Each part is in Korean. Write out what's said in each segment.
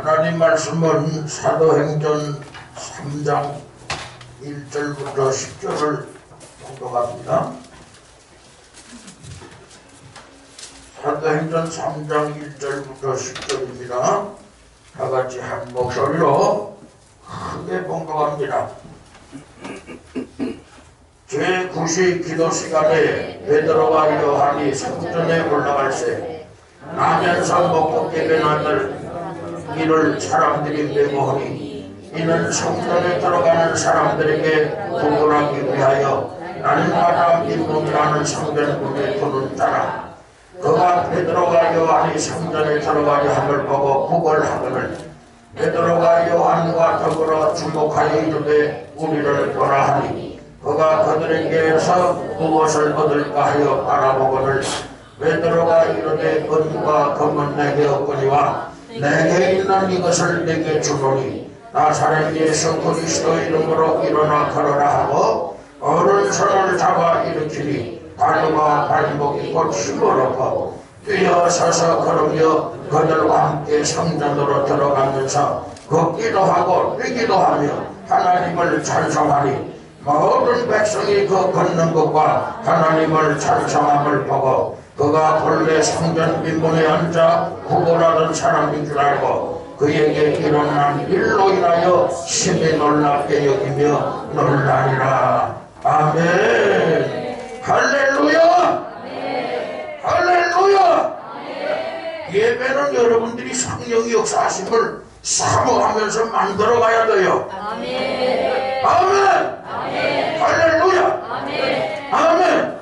하나님 말씀은 사도행전 3장 1절부터 10절을 공독합니다. 사도행전 3장 1절부터 10절입니다. 다같이 한 목소리로 크게 공독합니다. 제9시 기도 시간에 베드로와 요한이 성전에 올라갈새 나면서 먹고 깨변하들 이를 사람들이 메모하니 이는 성전에 들어가는 사람들에게 구걸하기 위하여 날마다 민문이라는 성전문에 두는 자라. 그가 베드로와 요한이 성전에 들어가려 함을 보고 구걸하거늘 베드로가 요한과 더불어 주목하여 이르되 우리를 보라 하니 그가 그들에게서 무엇을 얻을까 하여 바라보거늘 베드로가 이르되 은과 금은 내게 없거니와 내게 있는 이것을 내게 주노니 나사렛 예수 그리스도 이름으로 일어나 걸어라 하고 오른손을 잡아 일으키니 발과 발목이 곧 힘을 얻고 뛰어서서 걸으며 그들과 함께 성전으로 들어가면서 걷기도 하고 뛰기도 하며 하나님을 찬송하니 모든 백성이 그 걷는 것과 하나님을 찬송함을 보고 그가 본래 성전 민문에 앉아 구걸하던 사람인 줄 알고 그에게 일어난 일로 인하여 심히 놀랍게 여기며 놀라니라. 아멘. 할렐루야. 할렐루야. 예배는 여러분들이 성령의 역사하심을 사모하면서 만들어가야 돼요. 아멘. 아멘. 할렐루야. 아멘.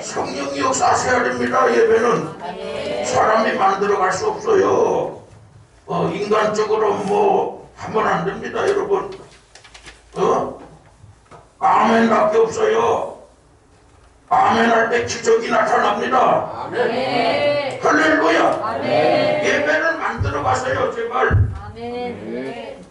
성령이 역사하셔야 됩니다. 예배는 사람이 만들어갈 수 없어요. 인간적으로 뭐 하면 안 됩니다, 여러분. 아멘밖에 없어요. 아멘 할 때 기적이 나타납니다. 아멘. 할렐루야. 아멘. 예배를 만들어 가세요, 제발. 아멘.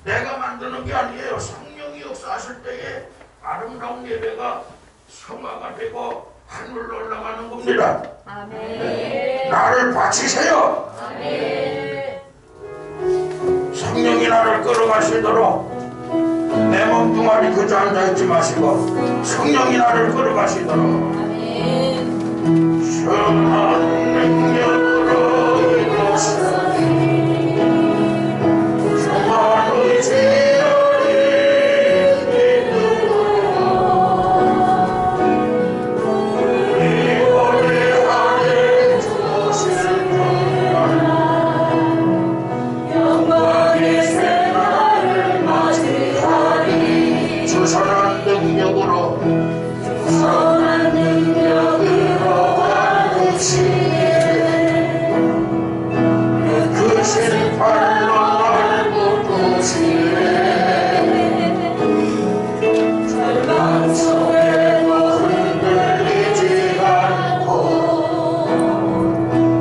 내가 만드는 게 아니에요. 성령이 역사하실 때에 아름다운 예배가 성화가 되고 하늘로 올라가는 겁니다. 아멘. 나를 바치세요. 아멘. 성령이 나를 끌어가시도록 내 몸뚱아리 그저 앉아있지 마시고 성령이 나를 끌어가시도록 아멘. 선한 능력으로 이루시니 정말 의지하리 믿음으로 우리 고대하게 주실 영광의 새날을 맞이하리 선한 능력으로 선한 능력으로 와주시니 크신 팔로 날 붙드시네 절망 속에도 흔들리지 않고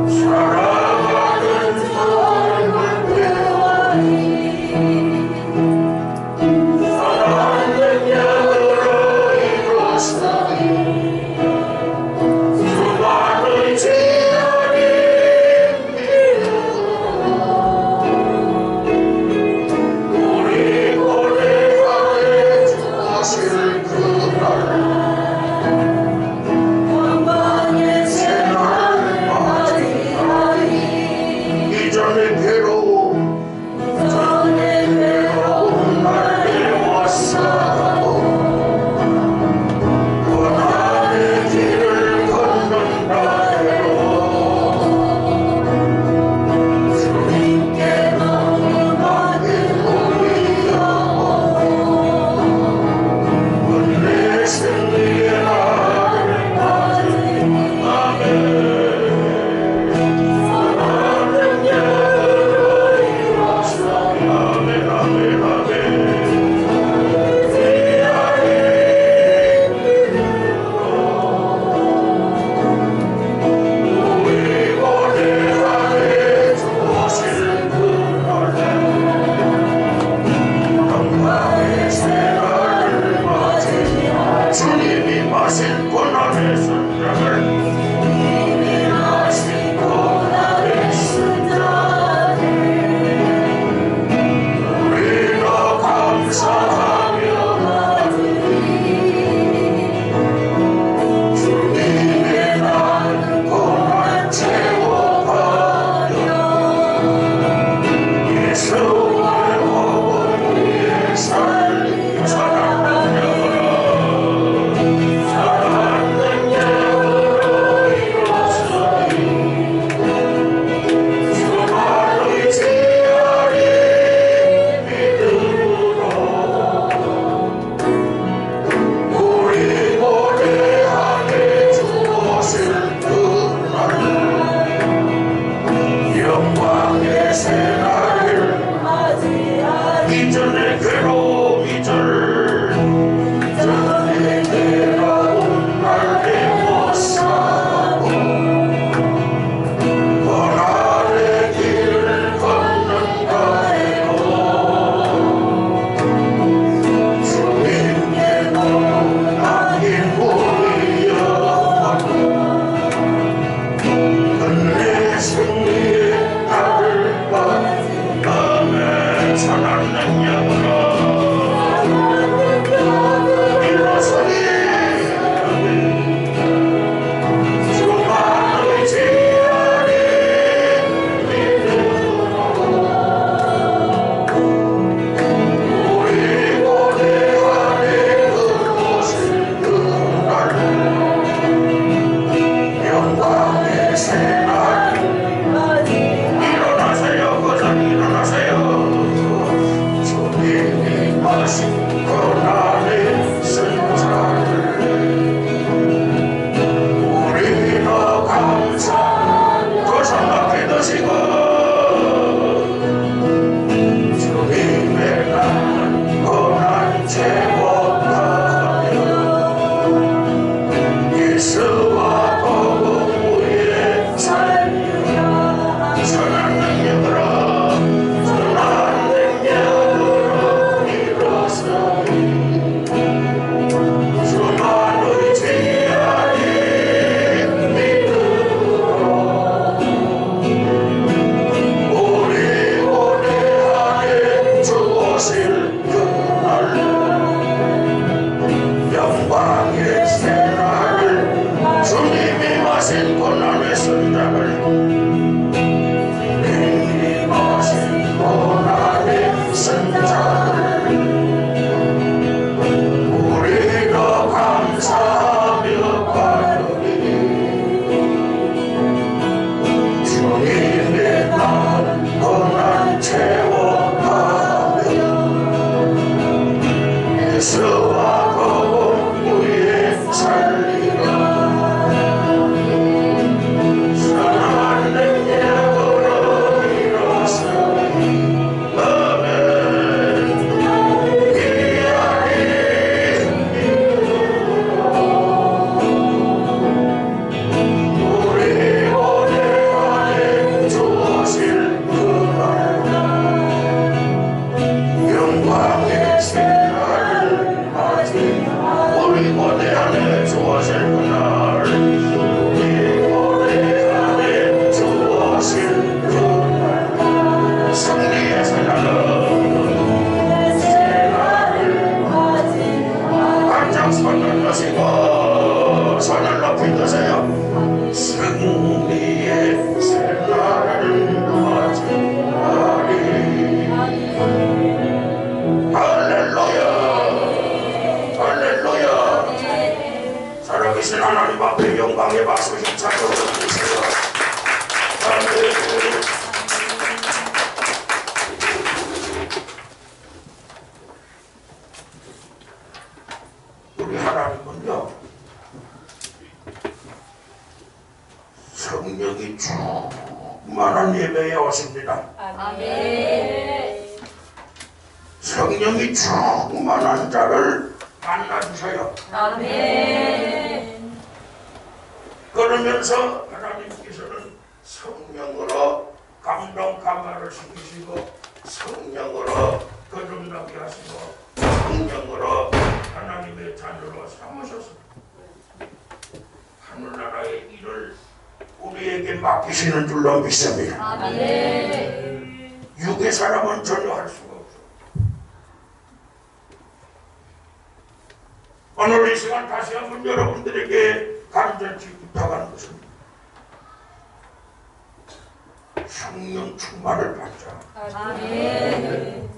살아가는 삶을 배워니 선한 능력으로 이루시니 수많은 지연이 우리 고대하에 주실 그날 영광의 새날을 맞이하리 이전의 괴로움 날 배웠사고 고난의 길을 걷는다 해도 주님께 너무 많은 우리여 은혜 승리의 날을 맞으니 아멘. 선한 능력으로 이루시니 아멘 아멘 아멘. 우리 고대하에 주실 그날 영광의 새날을 맞이하리 주님이 마신 고난의 순장을 주님이 마신 고난의 순장을 오실 그날 우리 고대 안에 주오실 그날 승리의 새날은 바짝 손을 드시고 손을 높이 드세요. 승리의 새날은 맞이하리. 할렐루야 할렐루야. 살아계신 하나님 앞에 영광의 박수 힘차게 올려주세요. 아멘. 우리 하나님은요 성령이 충만한 예배에 오십니다. 아멘. 성령이 충만한 자를 만나주셔요. 아멘. 그러면서 하나님께서는 성령으로 감동 감화를 시키시고 성령으로 거듭나게 하시고 성령으로 하나님의 자녀로 삼으셨습니다. 하늘나라의 일을 우리에게 맡기시는 줄로 믿습니다. 아멘. 육의 사람은 전혀 할 수가 없어요. 오늘 이 시간 다시 한번 여러분들에게 간절히 부탁하는 것은 성령 충만을 받자. 아멘.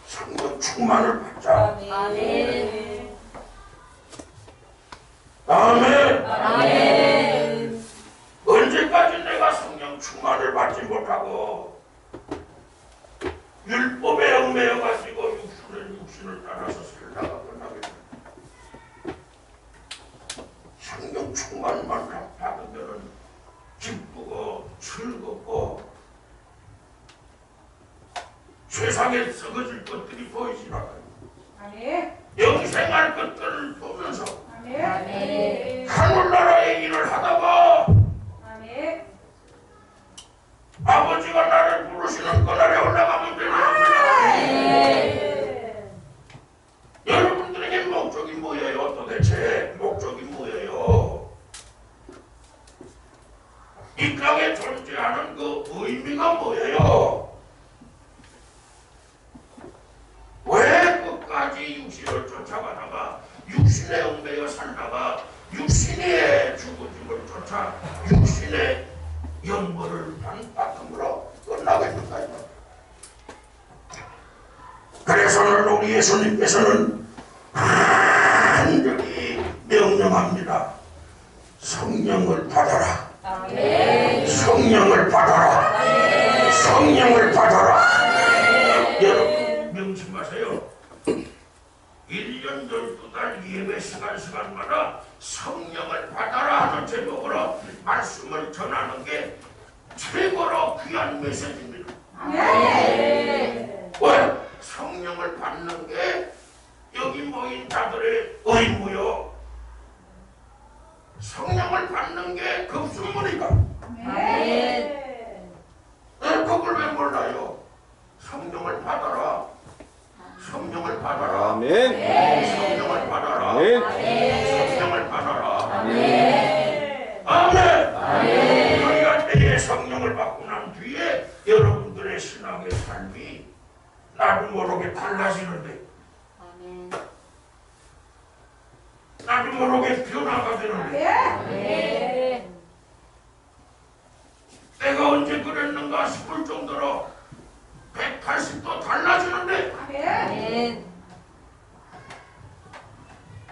성령 충만을 받자. 아멘. 아멘. 아멘. 언제까지 내가 성령 충만을 받지 못하고 율법에 얽매여 가지고 육신을 따라서 살다가 끝나겠다. 성령 충만만 받으면 기쁘고 즐겁고 세상에 썩어질 것들이 보이지 않아요. 영생할 것들을 보면서 아멘. 하늘나라의 일을 하다가 아버지가 나를 부르시는 그날에 올라가면 되는 겁니다. 여러분들에게 목적이 뭐예요? 도대체 목적이 뭐예요? 이 땅에 존재하는 그 의미가 뭐예요? 왜 끝까지 육신을 쫓아가다가 육신에 얽매여 살다가 육신의 죽어짐을 쫓아 육신의 영벌을 받음으로 끝나겠는가요? 그래서 오늘 우리 예수님께서는 간절히 명령합니다. 성령을 받아라. 성령을 받아라. 성령을 받아라. 여러분 명심하세요. 1년 12달 예배 시간마다 성령을 받아라 하는 제목으로 말씀을 전하는 게 최고로 귀한 메시지입니다. 왜? 성령을 받는 게 여기 모인 자들의 의무요. 성령을 받는 게 급순물이니까. 그걸 왜 몰라요? 성령을 받아라. 성령을 받아라. 아멘. 성령을 받아라. 아멘. 성령을 받아라. 아멘. 아멘. 우리가 때에 성령을 받고 난 뒤에 여러분들의 신앙의 삶이 나도 모르게 달라지는데, 나도 모르게 변화가 되는데, 내가 언제 그랬는가 싶을 정도로 180도 달라지는데,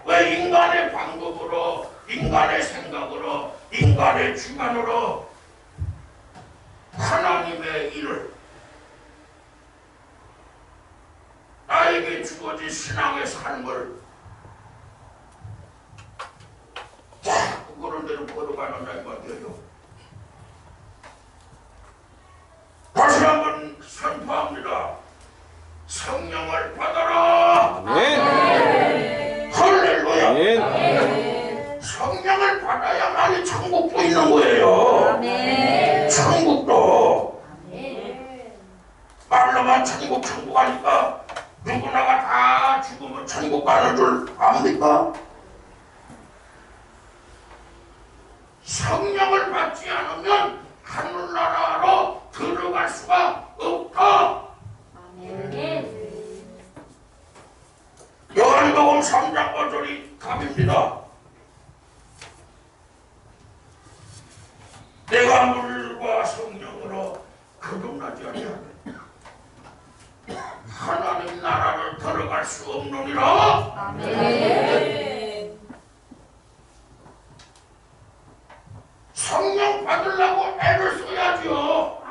왜 인간의 방법으로, 인간의 생각으로, 인간의 주관으로 하나님의 일을 나에게 주어진 신앙의 삶을 자꾸 그런 대로 걸어가는 날 같아요. 다시 한번 선포합니다. 성령을 받아라. 아멘. 할렐루야. 아멘. 성령을 받아야만이 천국도 있는 거예요. 천국도 말로만 천국 하니까 누구나가 다 죽으면 천국 가는 줄 압니까? 성령을 받지 않으면 하늘나라로 들어갈 수가 없다. 요한복음 3장 5절이 답입니다. 내가 물과 성령으로 거듭나지 아니하면 하나님 나라를 들어갈 수 없느니라. 성령 받으려고 애를 써야죠.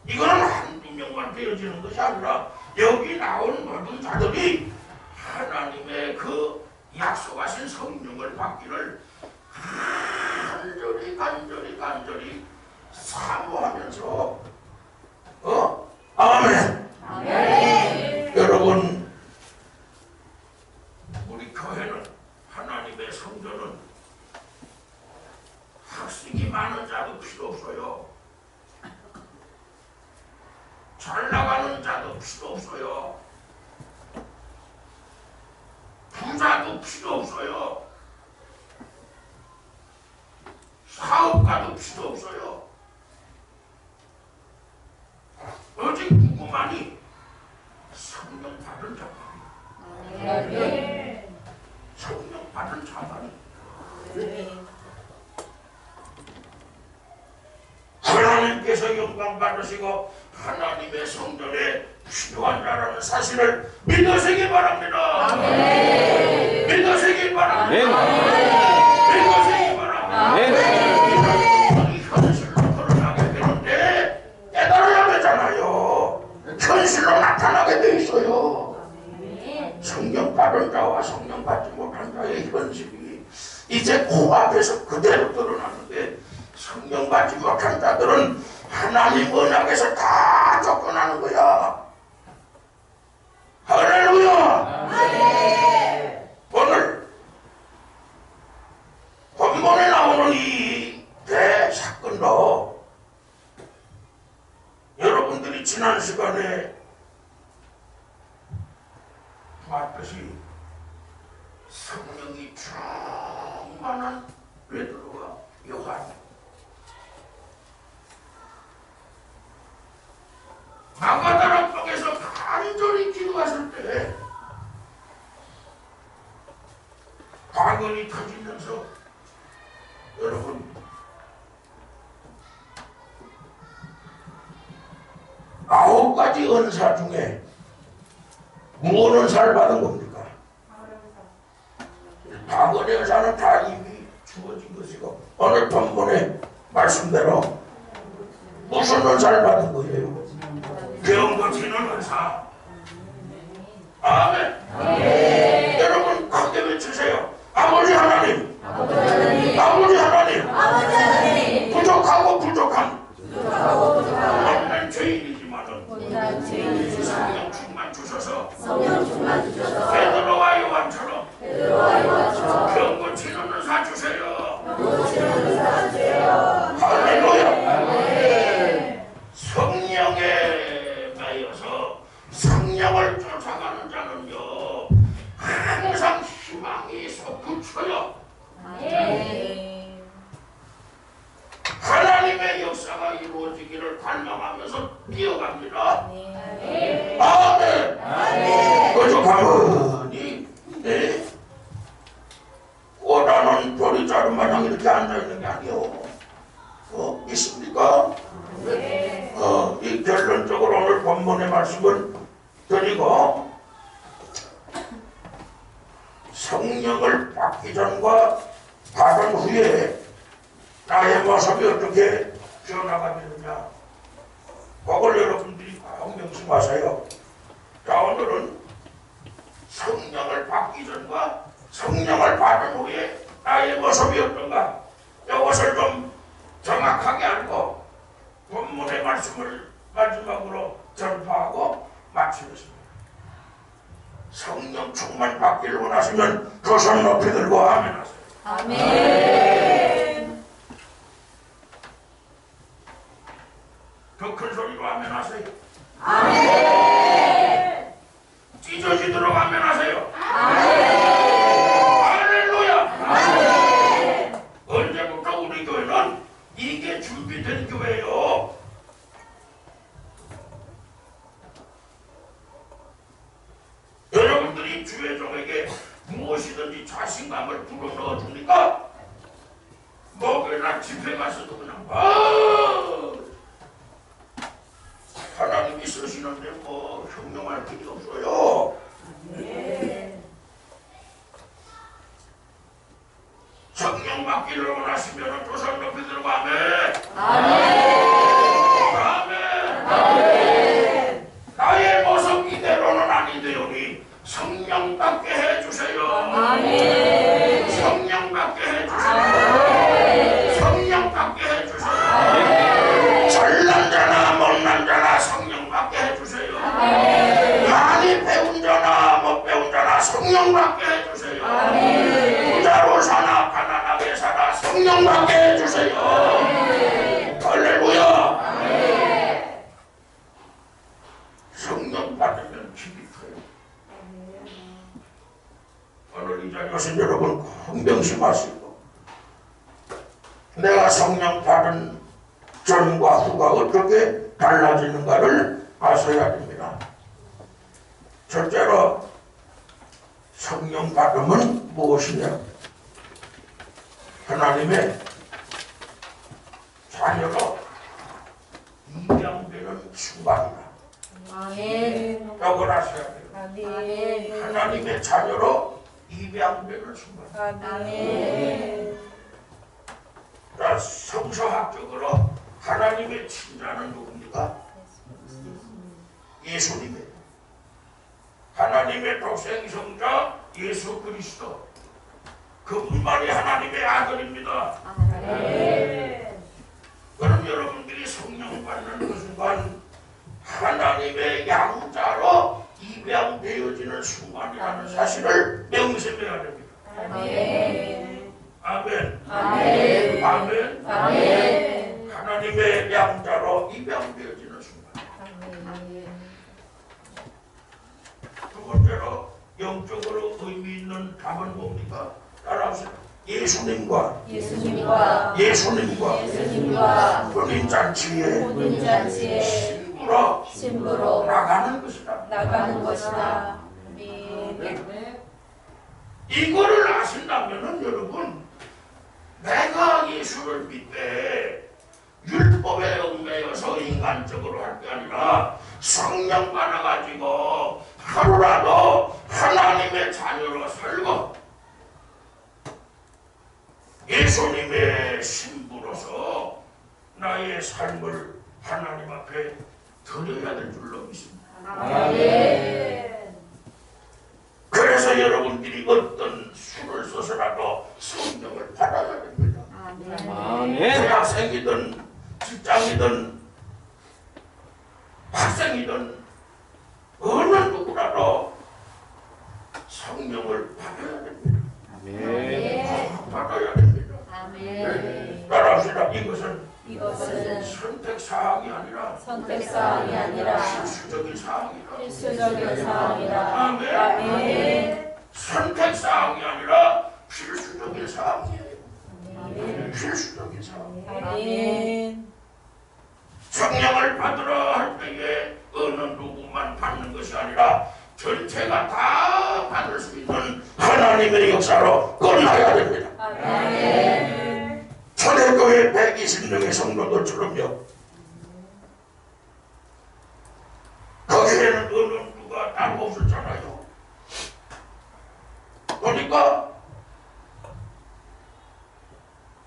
이거는 한두 명만 되어지는 것이 아니라 여기 나온 모든 자들이 하나님의 그 약속하신 성령을 받기를 간절히 사모하면서 아멘. 여러분, 우리 교회는 하나님의 성전은 학식이 많은 자도 필요 없어요. 잘 나가는 자도 필요 없어요. 부자도 필요 없어요. 사업가도 필요 없어요. 오직 누구만이 성령 받은 자만이, 성령 받은 자만이 하나님께서 영광 받으시고 하나님의 성전에 필요한 자라는 사실을 믿으시기 바랍니다. 믿으시기 바랍니다. 믿으시기 바랍니다. 현실로 드러나게 되는데 깨달아야 되잖아요. 현실로 나타나게 돼 있어요. 성령 받은 자와 성령 받지 못한 자의 현실이 이제 코앞에서 그대로 드러나는데, 성령 받지 못한 자들은 하나님 언약에서 다 쫓겨나는 거야. 할렐루야. 오늘 본문에 나오는 이 대사건도 여러분들이 지난 시간에 봤듯이 성령이 충만한 베드로와 요한, 마가다라 쪽에서 간절히 기도했을 때 박원이 터지면서, 여러분, 아홉 가지 은사 중에 무엇 은사를 받은 겁니까? 박원의 은사는 다 이미 주어진 것이고, 오늘 본문의 말씀대로 무슨 은사를 받은 거예요? 배운 고치는 은사. 아멘. 여러분 크게 외치세요. 아버지 하나님, 아버지 하나님, 부족하고 부족한 못난 죄인이지만은 성령 충만 주셔서 베드로와 요한처럼 병 고치는 은사 주세요. 할렐루야. 성령에 매여서 성령을 쫓아가는 자는요, 항상 희망이 솟구쳐요. 하나님의 역사가 이루어지기를 갈망하면서 뛰어갑니다. 아멘. 그저 가만히 꽃하는 돌이 자른 마당 이렇게 앉아있는 게 아니요. 있습니까? 이 결론적으로 오늘 본문의 말씀을 드리고, 성령을 받기 전과 받은 후에 나의 모습이 어떻게 변화가 되느냐, 그걸 여러분들이 꼭 명심하세요. 자, 오늘은 성령을 받기 전과 성령을 받은 후에 나의 모습이 어떤가, 이것을 좀 정확하게 알고 본문의 말씀을 마지막으로 전파하고 마치겠습니다. 성령 충만 받기를 원하시면 두 손 높이 들고 아멘 하세요. 아멘. 더 큰 소리로 아멘 하세요. 아멘. 찢어지도록 아멘 하세요. 아멘. 할렐루야. 하나님이 주의 종에게 무엇이든지 자신감을 불어넣어 주니까 목요일날 집회 가서도 그냥 하나님이 쓰시는데 뭐 형용할 필요 없어요. 성령 받기를 원하시면 두 손 높이 들고 아멘. 아멘. 나의 모습 이대로는 아니되오니 성령 받게 해주세요. 아멘. 성령 받게 해주세요. 성령 받게 해주세요. 잘난 자나 못난 자나 성령 받게 해주세요. 많이 배운 자나 못 배운 자나 성령 받게 해주세요. 부자로 사나 가난하게 사나 성령 받게 해주세요. 할렐루야. 성령 받으면 힘이 커요. 오늘 이 자리에 오신 여러분 꼭 명심하시고, 내가 성령 받은 전과 후가 어떻게 달라지는가를 아셔야 됩니다. 첫째로 성령 받음은 무엇이냐? 하나님의 자녀로 입양되는 순간이다. 아멘. 이걸 아셔야 돼요. 아멘. 하나님의 자녀로 입양되는 순간. 아멘. 자, 성서학적으로 하나님의 친자는 누굽니까? 예수님이에요. 하나님의 독생성자 예수 그리스도, 그분만이 하나님의 아들입니다. 아멘. 그럼 여러분들이 성령 받는 그 순간 하나님의 양자로 입양되어지는 순간이라는 사실을 명심해야 됩니다. 아멘. 아멘. 아멘. 아멘. 아멘. 하나님의 양자로 입양되어지는 순간. 두 번째로 영적으로 의미 있는 답은 뭡니까? 따라하세요. 예수님과 혼인잔치에 신부로 나가는 것이다. 아멘. 이거를 아신다면은 여러분, 내가 예수를 믿되 율법에 얽매여서 인간적으로 할 게 아니라 성령 받아가지고 하루라도 하나님의 자녀로 살고 예수님의 신부로서 나의 삶을 하나님 앞에 드려야 될 줄로 믿습니다. 아멘. 그래서 여러분들이 어떤 수를 써서라도 성령을 받아야 됩니다. 아멘. 대학생이든 직장이든 학생이든 어느 누구라도 성령을 받아야 됩니다. 받아야 됩니다. 아멘. 따라합시다. 이것은 이것은 선택사항이 아니라 선택사항이 아니라 필수적인 사항이다. 필수적인 사항이다. 아멘. 아멘. 선택사항이 아니라 필수적인 사항이에요. 아멘. 필수적인 사항. 아멘. 성령을 받으러 할 때에 어느 누구만 받는 것이 아니라 전체가 다 받을 수 있는 하나님의 역사로 끝나야 됩니다. 아멘. 초대교회 120명의 성도들처럼요. 거기에는 어느 누가 따로 없었잖아요. 그러니까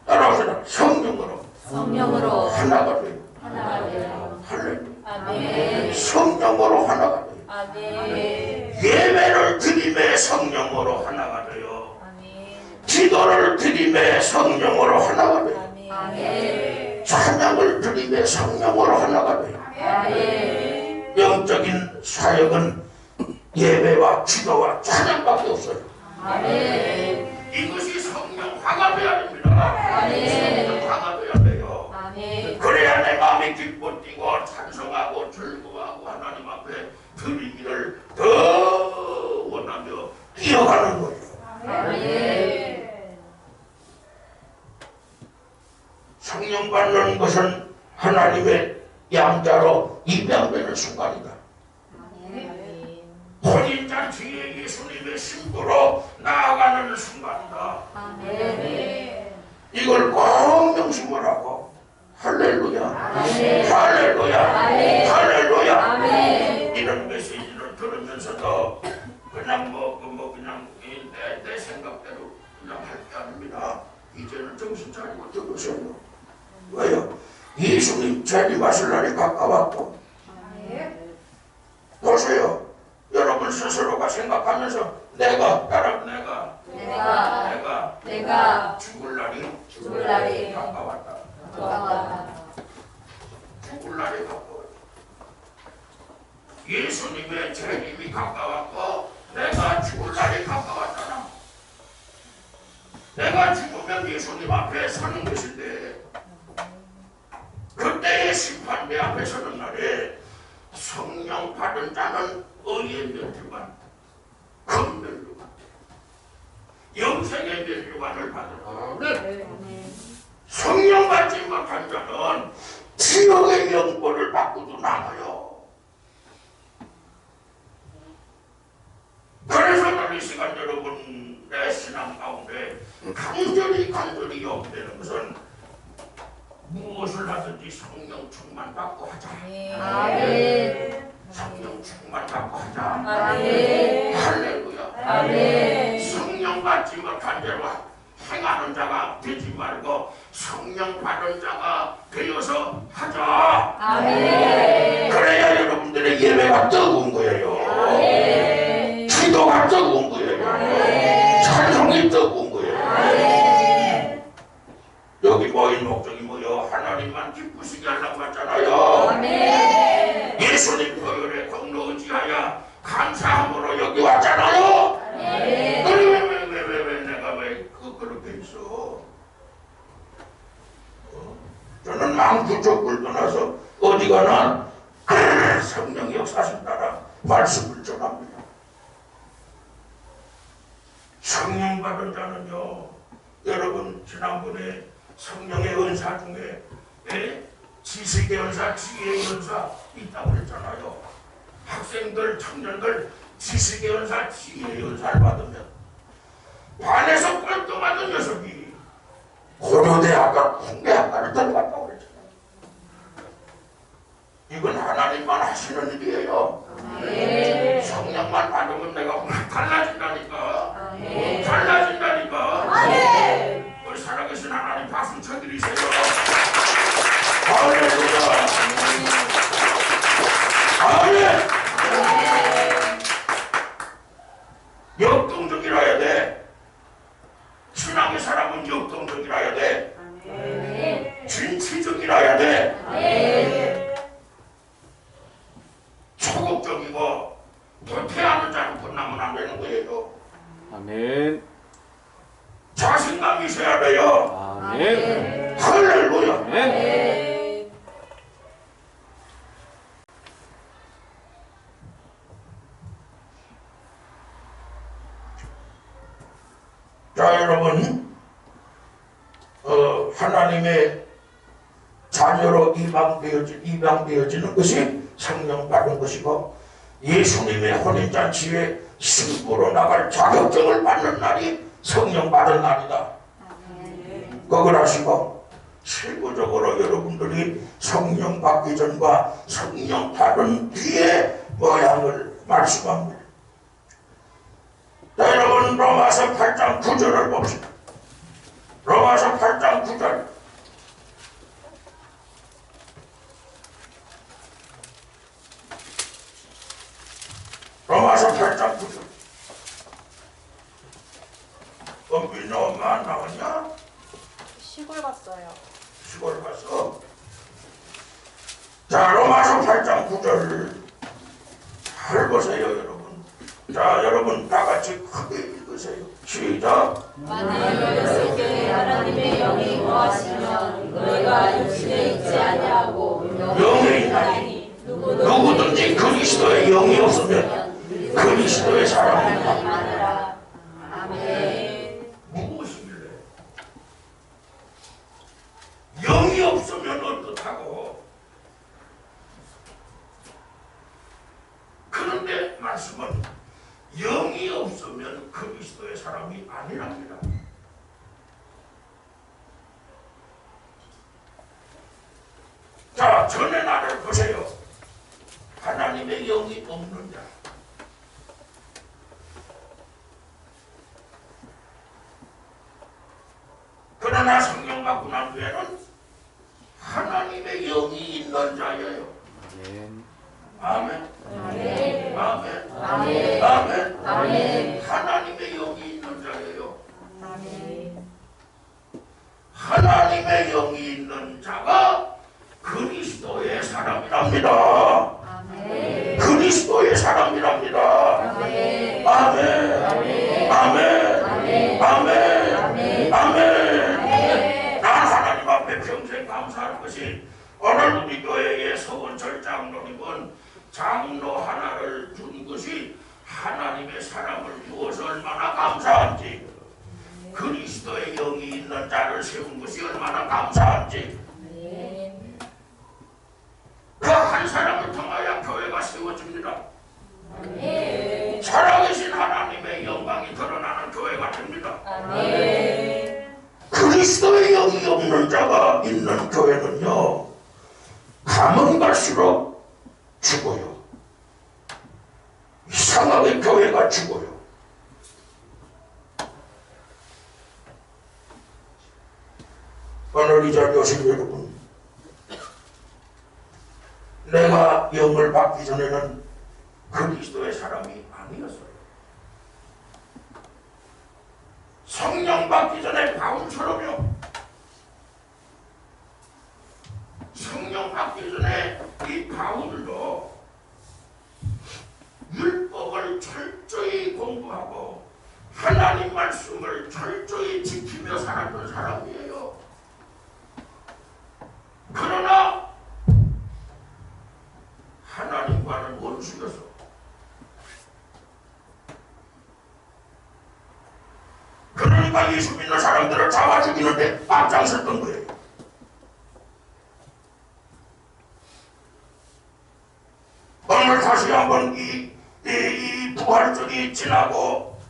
따라오시라. 성령으로 하나가 돼요. 하나가 되어. 할렐루야. 아멘. 성령으로 하나가 돼요. 아멘. 예배를 드림에 성령으로 하나가 돼요. 아멘. 기도를 드림에 성령으로 하나가 돼요. 아멘. 찬양을 드림에 성령으로 하나가 돼요. 아멘. 영적인 사역은 예배와 기도와 찬양밖에 없어요. 아멘. 이것이 성령화가 되어야 됩니다. 아멘. 성령화가 되어야 돼요. 아멘. 그래야 내 마음이 기뻐 뛰고 찬송하고 즐거워하고 하나님 앞에 드리기를 더 원하며 뛰어가는 거예요. 아멘. 성령 받는 것은 하나님의 양자로 입양되는 순간이다. 아멘. 혼인잔치에 예수님의 신부로 나아가는 순간이다. 아멘. 이걸 꼭 명심을 하고 할렐루야, 할렐루야, 할렐루야. 아멘. 이런 메시지를 들으면서도 그냥 그냥 내 생각대로 그냥 할 게 아닙니다. 이제는 정신 차리고 들으세요. 왜요? 예수님 재림하실 날이 가까웠고. 보세요. 여러분 스스로가 생각하면서 내가 죽을 날이 가까웠다. 죽을 날이 가까웠다. 예수님의 재림이 가까웠고 내가 죽을 날이 가까웠잖아. 내가 죽으면 예수님 앞에 서는 것인데 그때의 심판 내 앞에 서는 날에 성령 받은 자는 의의 면류관, 금면류관, 영생의 면류관을 받으라. 성령 받지 못한 자는 지옥의 영권을 받고도 남아요. 그래서 이 시간 여러분 내 신앙 가운데 간절히 염되는 것은 무엇을 하든지 성령 충만 받고 하자. 아멘. 성령 충만 받고 하자. 아멘. 할렐루야. 아멘. 성령 받지 못한 대로 행하는 자가 되지 말고 성령 받은 자가 되어서 하자. 아멘. 그래야 여러분들의 예배가 뜨거운 거예요. 아멘. 기도가 뜨거운 거예요. 아멘. 찬송이 뜨거운 거예요. 아멘. 여기 모인 목적이 뭐요? 하나님만 기쁘시게 하려고 했잖아요. 아멘. 예수님 보혈의 공로 의지하여 감사함으로 여기 왔잖아요. 아멘. 왜 내가 왜 그렇게 있어? 저는 망부족을 떠나서 어디 가나 성령 역사신 따라 말씀을 전합니다. 성령 받은 자는요, 여러분 지난번에 성령의 은사 중에 지식의 은사, 지혜의 은사 있다고 그랬잖아요. 학생들, 청년들 지식의 은사, 지혜의 은사를 받으면 반에서 꼴등 받은 녀석이 고려대학과 홍대학과를 들어갔다고 그랬잖아요. 이건 하나님만 하시는 일이에요. 아멘. 성령만 받으면 내가 확 달라진다니까. 아멘. 달라진다니까. 아멘. 우리 살아계신 하나님 박수 쳐드리세요. 할렐루야. 아멘. 역동적이라야 돼. 신앙의 사람은 역동적이라야 돼. 아멘. 진취적이라야 돼. 아멘. 소극적이고 도태하는 자는 끝나면 안 되는 거예요. 아멘. 자신감이 있어야 돼요. 아멘. 할렐루야. 아멘. 아멘. 자, 여러분, 하나님의 자녀로 입양되어지는 것이 성령 받은 것이고 예수님의 혼인잔치에 신부로 나갈 자격증을 받는 날이 성령 받은 날이다. 그걸 아시고 실무적으로 여러분들이 성령 받기 전과 성령 받은 뒤의 모양을 말씀합니다. 자, 여러분 로마서 8장 9절을 봅시다. 로마서 8장 9절. 로마서 8장 9절. 민호 엄마 안 나왔냐? 시골 갔어요. 시골 가서. 자, 로마서 8장 9절 잘 보세요, 여러분. 자, 여러분 다 같이 크게 읽으세요. 시작. 만일 너희 속에 하나님의 영이 거하시면 너희가 육신에 있지 아니하고 영이 있나니 누구든지 그리스도의 영이 없으면 그리스도의 사람입니다. 하느라. 아멘. 무엇이길래? 영이 없으면 어떻다고? 그런데 말씀은 영이 없으면 그리스도의 사람이 아니랍니다. 자, 전의 나를 보세요. 하나님의 영이 없는 자. 그러나 성령 받고 난 후에는 하나님의 영이 있는 자예요. 아멘. 아멘. 아멘. 아멘. 아멘. 아멘. 하나님의 영이 있는 자예요. 아멘. 하나님의 영이 있는 자가 그리스도의 사람이랍니다. 아멘. 그리스도의 사람이랍니다. 아멘. 아멘. 아멘. 아멘. 아멘. 아멘. 난 하나님 앞에 평생 감사할 것이 오늘 우리 교회에 서원철 장로님은 장로 하나를 준 것이 하나님의 사람을 주어서 얼마나 감사한지, 그리스도의 영이 있는 자를 세운 것이 얼마나 감사한지, 그 한 사람을 통하여 교회가 세워집니다. 살아계신 하나님의 영광이 드러나는 교회가 됩니다. 그리스도의 영이 없는 자가 있는 교회는요, 가면 갈수록 죽어요. 이상하게 교회가 죽어요. 오늘 이 자리에 오신 여러분, 내가 영을 받기 전에는 그리스도의 사람이 아니었어요. 성령 받기 전에 바울처럼요. 성령 받기 전에 이 바울도 율법을 철저히 공부하고 하나님 말씀을 철저히 지키며 살았던 사람이에요. 그러나 하나님과는 원수였어. 그러니까 예수 믿는 사람들을 잡아 죽이는데 앞장섰던 거예요. 오늘 다시 한번 이 부활절이 지나고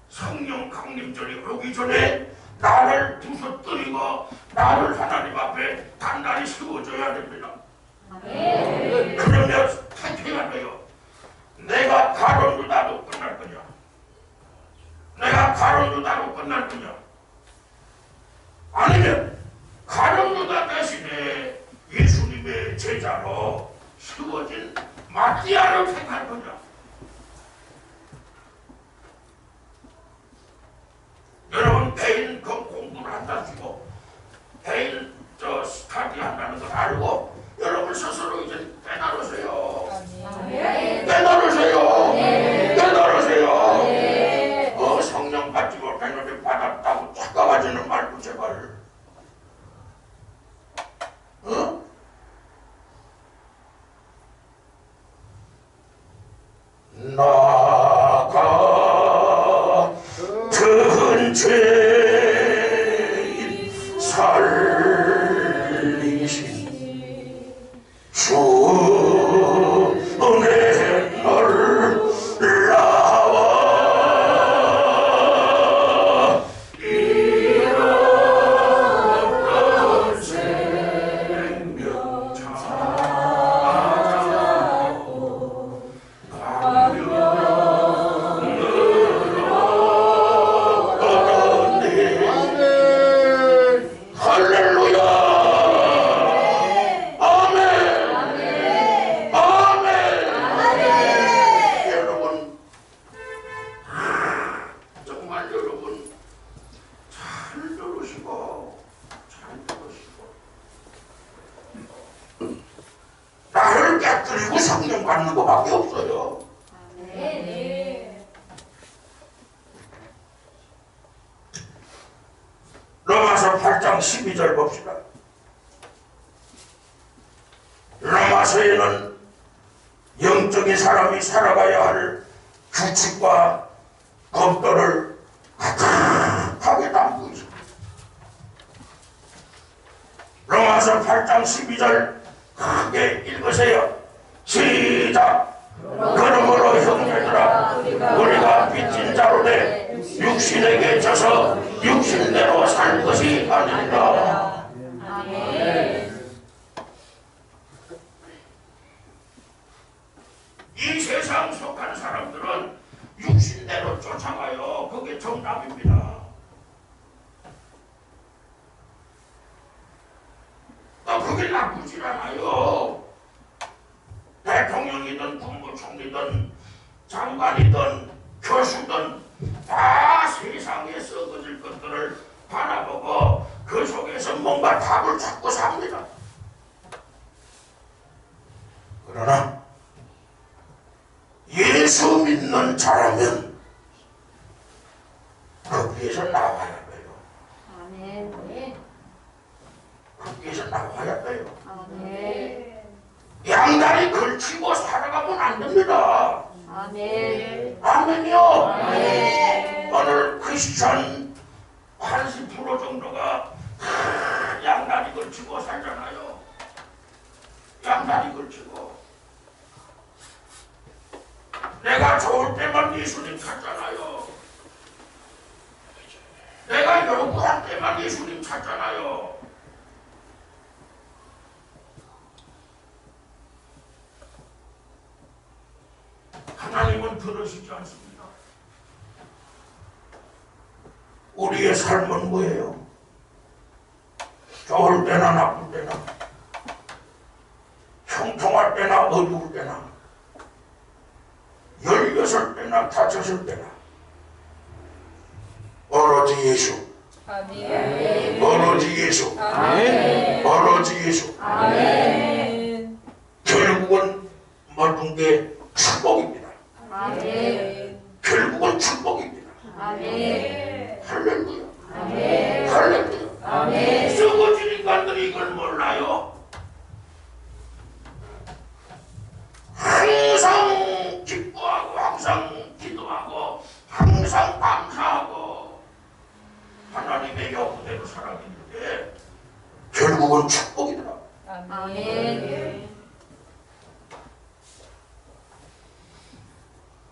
성령 강림절이 오기 전에 나를 부서뜨리고 나를 하나님 앞에 단단히 세워줘야 됩니다. 그러면 택해야 돼요. 내가 가론 유다로 끝날 거냐? 내가 가론 유다로 끝날 거냐? 아니면 가론 유다 대신에 예수님의 제자로 세워진 마띠아를 택할 거냐? 여러분 개인 공부를 한다시고 개인 스타디 한다는 걸 알고 여러분 스스로 이제 깨달으세요. 깨달으세요. 깨달으세요. 성령 받지 못했는데 받았다고 착각하지는 말고 제발. 나가 큰 죄인 살리신 주 은혜 놀라워 이런 생명 찾고 할렐루야. 아멘. 아멘. 여러분, 정말 여러분 잘 들으시고 나를 깨뜨리고 성령 받는 것밖에 없어요. 로마서 8장 12절 봅시다. 로마서에는 영적인 사람이 살아가야 할 규칙과 법도를 가득하게 담고 있습니다. 로마서 8장 12절 크게 읽으세요. 시작. 그러므로 형제들아 정답입니다. 그게 나쁘지 않아요. 대통령이든 국무총리든 장관이든 교수든 다 세상에 썩어질 것들을 바라보고 그 속에서 뭔가 답을 찾고 삽니다. 그러나 예수 믿는 자라면 거기에서 나와야 돼요. 아멘. 거기에서 나와야 돼요. 아멘. 양다리 걸치고 살아가면 안 됩니다. 아멘. 아멘이요. 아멘. 오늘 크리스천 80% 정도가 양다리 걸치고 살잖아요. 양다리 걸치고. 내가 좋을 때만 예수님 찾잖아요. 내가 요구할 때만 예수님 찾잖아요. 하나님은 들으시지 않습니다. 우리의 삶은 뭐예요? 좋을 때나 나쁠 때나, 형통할 때나 어두울 때나, 열렸을 때나 닫혔을 때나 오로지 예수. 아멘. 오로지 예수. 아멘. 오로지 예수. 아멘. 결국은 모든 게 축복입니다. 아멘. 결국은 축복입니다. 아멘. 할렐루야. 아멘. 할렐루야. 아멘. 썩어진 인간들이 이걸 몰라요. 항상 기뻐하고 항상 기도하고 항상 감사하고 하나님의 요구대로 살아가는데 결국은 축복이더라. 아멘.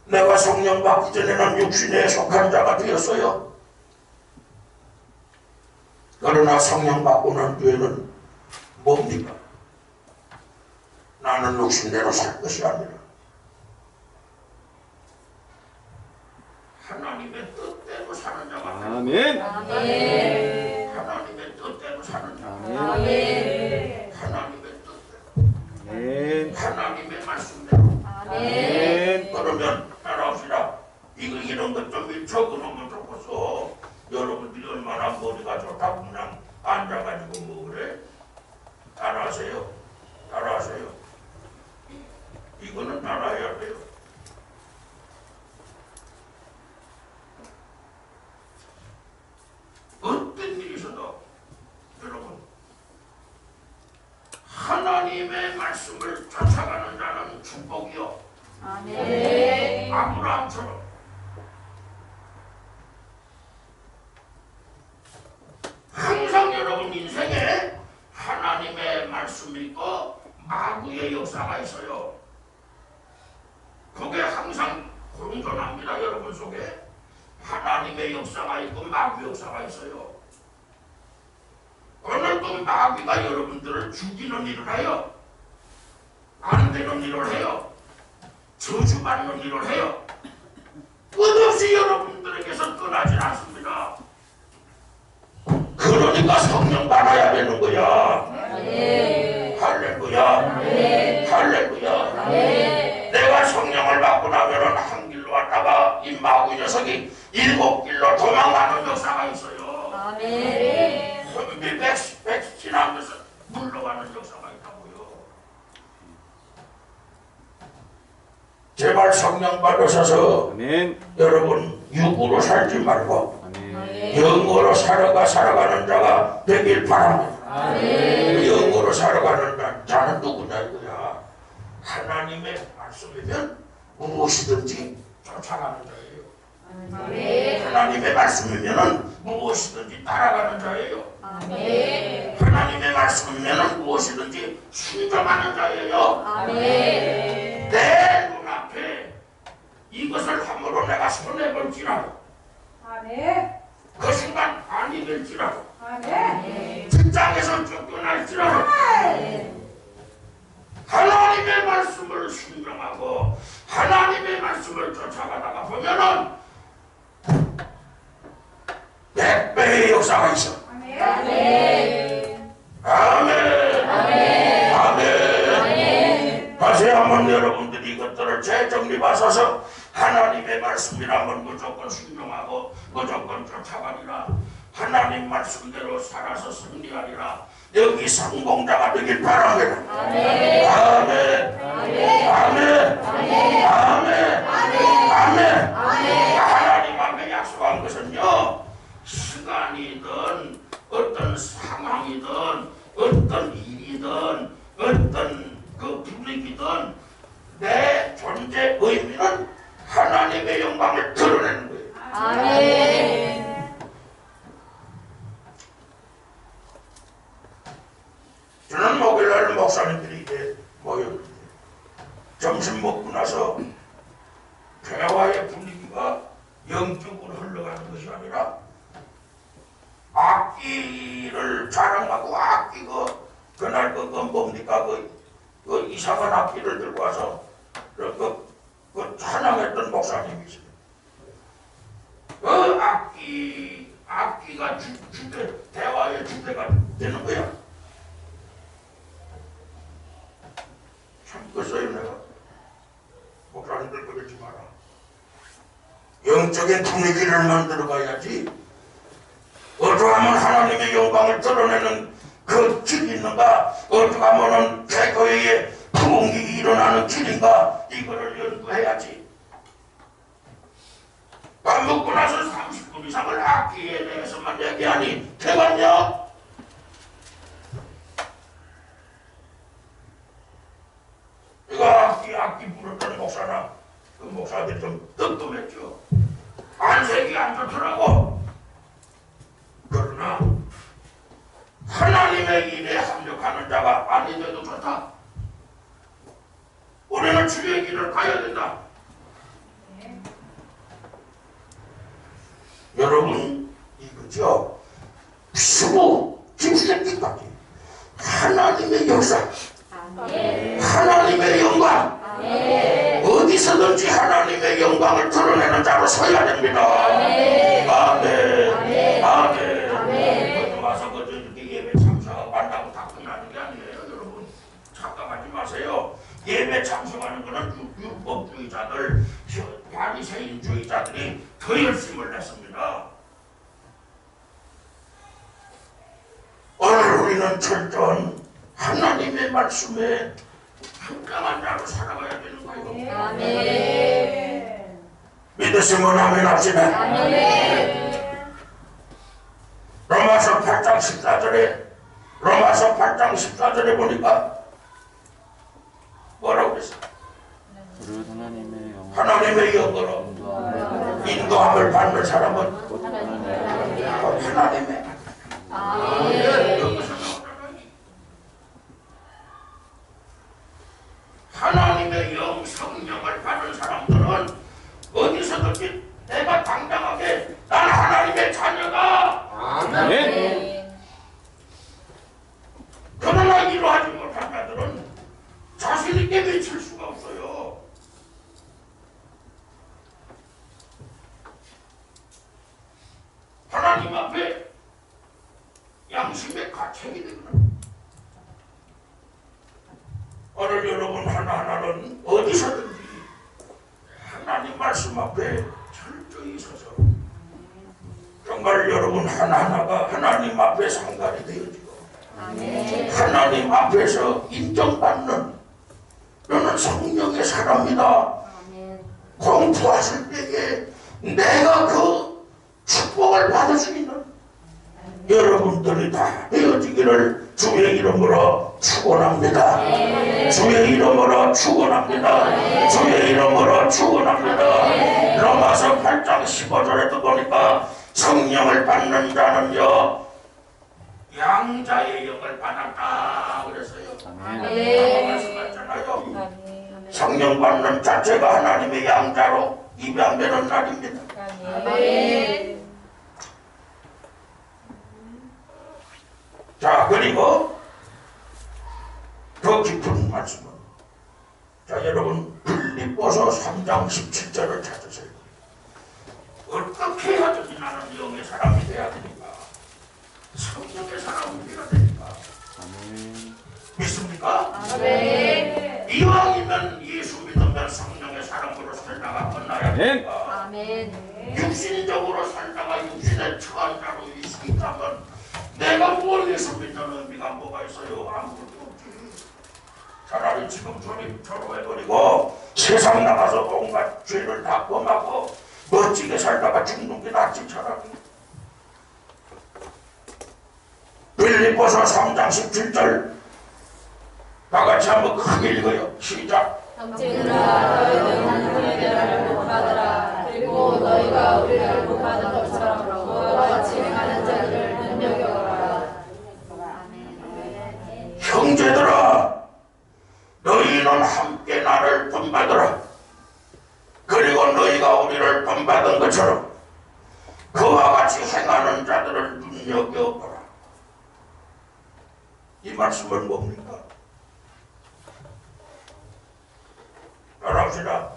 내가 성령 받기 전에는 육신에 속한 자가 되었어요. 그러나 성령 받고 난 뒤에는 뭡니까? 나는 육신대로 살 것이 아니라 하나님의 뜻대로 사는 자가 아멘. 아멘. 하나님의 뜻대로 사는 자. 아멘. 하나님의 뜻대로. 아멘. 하나님의 말씀대로. 아멘. 그러면 따라합시다. 이런 것 좀 적어놓으면 좋겠어. 여러분들이 얼마나 머리가 좋다고 그냥 앉아가지고 뭐 그래? 따라하세요. 따라하세요. 이거는 따라해야 돼요. 어떤 일이 있어도 여러분 하나님의 말씀을 쫓아가는 자는 축복이요. 아멘. 아브라함처럼 항상 여러분 인생에 하나님의 말씀이 있고 마귀의 역사가 있어요. 그게 항상 공존합니다. 여러분 속에 하나님의 역사가 있고 마귀 역사가 있어요. 오늘도 마귀가 여러분들을 죽이는 일을 해요. 안 되는 일을 해요. 저주받는 일을 해요. 끝없이 여러분들에게서 떠나지 않습니다. 그러니까 성령 받아야 되는 거야. 아멘. 할렐루야. 아멘. 할렐루야. 아멘. 내가 성령을 받고 나면은 한 길로 왔다가 이 마귀 녀석이 7길로 도망가는 역사가 있어요. 아멘. 혼비 백시 지나면서 물러가는 역사가 있다고요. 제발 성령 받으셔서 아멘. 여러분 육으로 살지 말고 아멘. 영으로 살아가는 자가 되길 바랍니다. 아멘. 영으로 살아가는 자는 누구냐 이거야. 하나님의 말씀이면 무엇이든지 쫓아가는 자예요. 아멘. 하나님의 말씀이면 무엇이든지 따라가는 자예요. 아멘. 하나님의 말씀이면 무엇이든지 순종하는 자예요. 아멘. 내 눈앞에 이것을 함으로 내가 손해볼지라도 아멘. 그 순간 아니 될지라도 아멘. 직장에서 쫓겨날지라도 하나님의 말씀을 순종하고 하나님의 말씀을 쫓아가다가 보면은 역사가 있어. 아멘. 아멘. 아멘. 아멘. 다시 한번 여러분들이 이것들을 재정립하셔서 하나님의 말씀이라면 무조건 순종하고 무조건 쫓아가리라. 하나님 말씀대로 살아서 승리하리라. 여기 성공자가 되길 바랍니다. 아멘. 아멘. 아멘. 아멘. 아멘. 아멘. 아멘. 하나님 앞에 약속한 것은요, 시간이든 어떤 상황이든 어떤 일이든 어떤 그 분위기든 내 존재 의미는 하나님의 영광을 드러내는 거예요. 아멘. 저는 목요일날 목사님들이 이제 모였는데 점심 먹고 나서 대화의 분위기가 영적으로 흘러가는 것이 아니라 악기를 자랑하고 악기가 그날 그 뭡니까 그 이상한 악기를 들고 와서 그 찬양했던 목사님이세요. 그 악기가 주대 대화의 주대가 되는 거야. 참 그랬어요. 내가 목사님들 그러지 마라. 영적인 분위기를 만들어 가야지. 어떠하면 하나님의 영광을 드러내는 그 길이 있는가, 어떠하면 개교회에 부흥이 일어나는 길인가, 이거를 연구해야지. 밥 먹고 나서 30분 이상을 악기에 대해서만 얘기하니 되겠냐? 이거 악기 부르던 목사나 그 목사들이 좀 뜨끔했죠. 안색이 안 좋더라고. 그러나 하나님의 일에 합력하는 자가 아니 돼도 좋다. 우리는 주의 길을 가야 된다. 여러분 이거죠. 피부 김새끼까지 하나님의 역사, 하나님의 영광, 어디서든지 하나님의 영광을 드러내는 자로 서야 됩니다. 아멘. 아멘. 와서 이렇게 예배 참석한다고 다 끝나는 게 아니에요. 여러분 착각하지 마세요. 예배 참석하는 것은 율법주의자들, 바리새인주의자들이 더 열심을 냈습니다. 오늘 우리는 철저한 하나님의 말씀에 합당한 자로 살아가야 되는 거예요. 아멘. 믿으시면 아멘 합시다. 아멘. 로마서 8장 14절에 보니까 뭐라고 그랬어요? 하나님의 영으로 인도함을 받는 사람은 곧 하나님의 하나님의 영 성령을 받은 사람들은 어디서든지 내가 당당하게 난 하나님의 자녀다. 아멘. 그러나 이러하지 못한 자들은 자신있게 외칠 수가 없어요. 하나님 앞에 양심의 가책이 되거나 오늘 여러분 하나하나는 어디서든지 하나님 말씀 앞에 철저히 서서 정말 여러분 하나하나가 하나님 앞에 상달이 되어지고 하나님 앞에서 인정받는 너는 성령의 사람이다. 공부하실 때에 내가 그 축복을 받을 수 있는 여러분들이 다 되어지기를 주의 이름으로 축원합니다. 주의 이름으로 축원합니다. 주의 이름으로 축원합니다. 로마서 8장 15절에도 보니까 성령을 받는 자는요 양자의 영을 받았다 그랬어요. 말씀하셨잖아요. 성령 받는 자체가 하나님의 양자로 입양되는 날입니다. 아멘. 자, 그리고 더 깊은 말씀은 자 여러분 빌립보서 3장 17절을 찾으세요. 어떻게 해야지 나는 영의 사람이 돼야 되는가? 믿습니까? 아멘. 이왕이면 예수 믿으면 성령의 사람으로 살다가 끝나야 됩니다. 아멘. 육신적으로 살다가 육신에 처한 자로 있다면 내가 뭘 예수 믿는 의미가 뭐가 있어요? 아무것도 없지. 차라리 지금 졸업해버리고 세상 나가서 온갖 죄를 다 범하고 멋지게 살다가 죽는 게 낫지 차라리. 빌립보서 3장 17절 다같이 한번 크게 읽어요. 시작. 형제들아 너희는 하나님의 나라를 못 받으라. 그리고 너희가 우리를 못 받은 것처럼 그와 같이 행하는 자들을 눈여겨보라. 형제들아 너희는 함께 나를 본받으라. 그리고 너희가 우리를 본받은 것처럼 그와 같이 행하는 자들을 눈여겨보라. 이 말씀은 뭡니까? 따라합시다.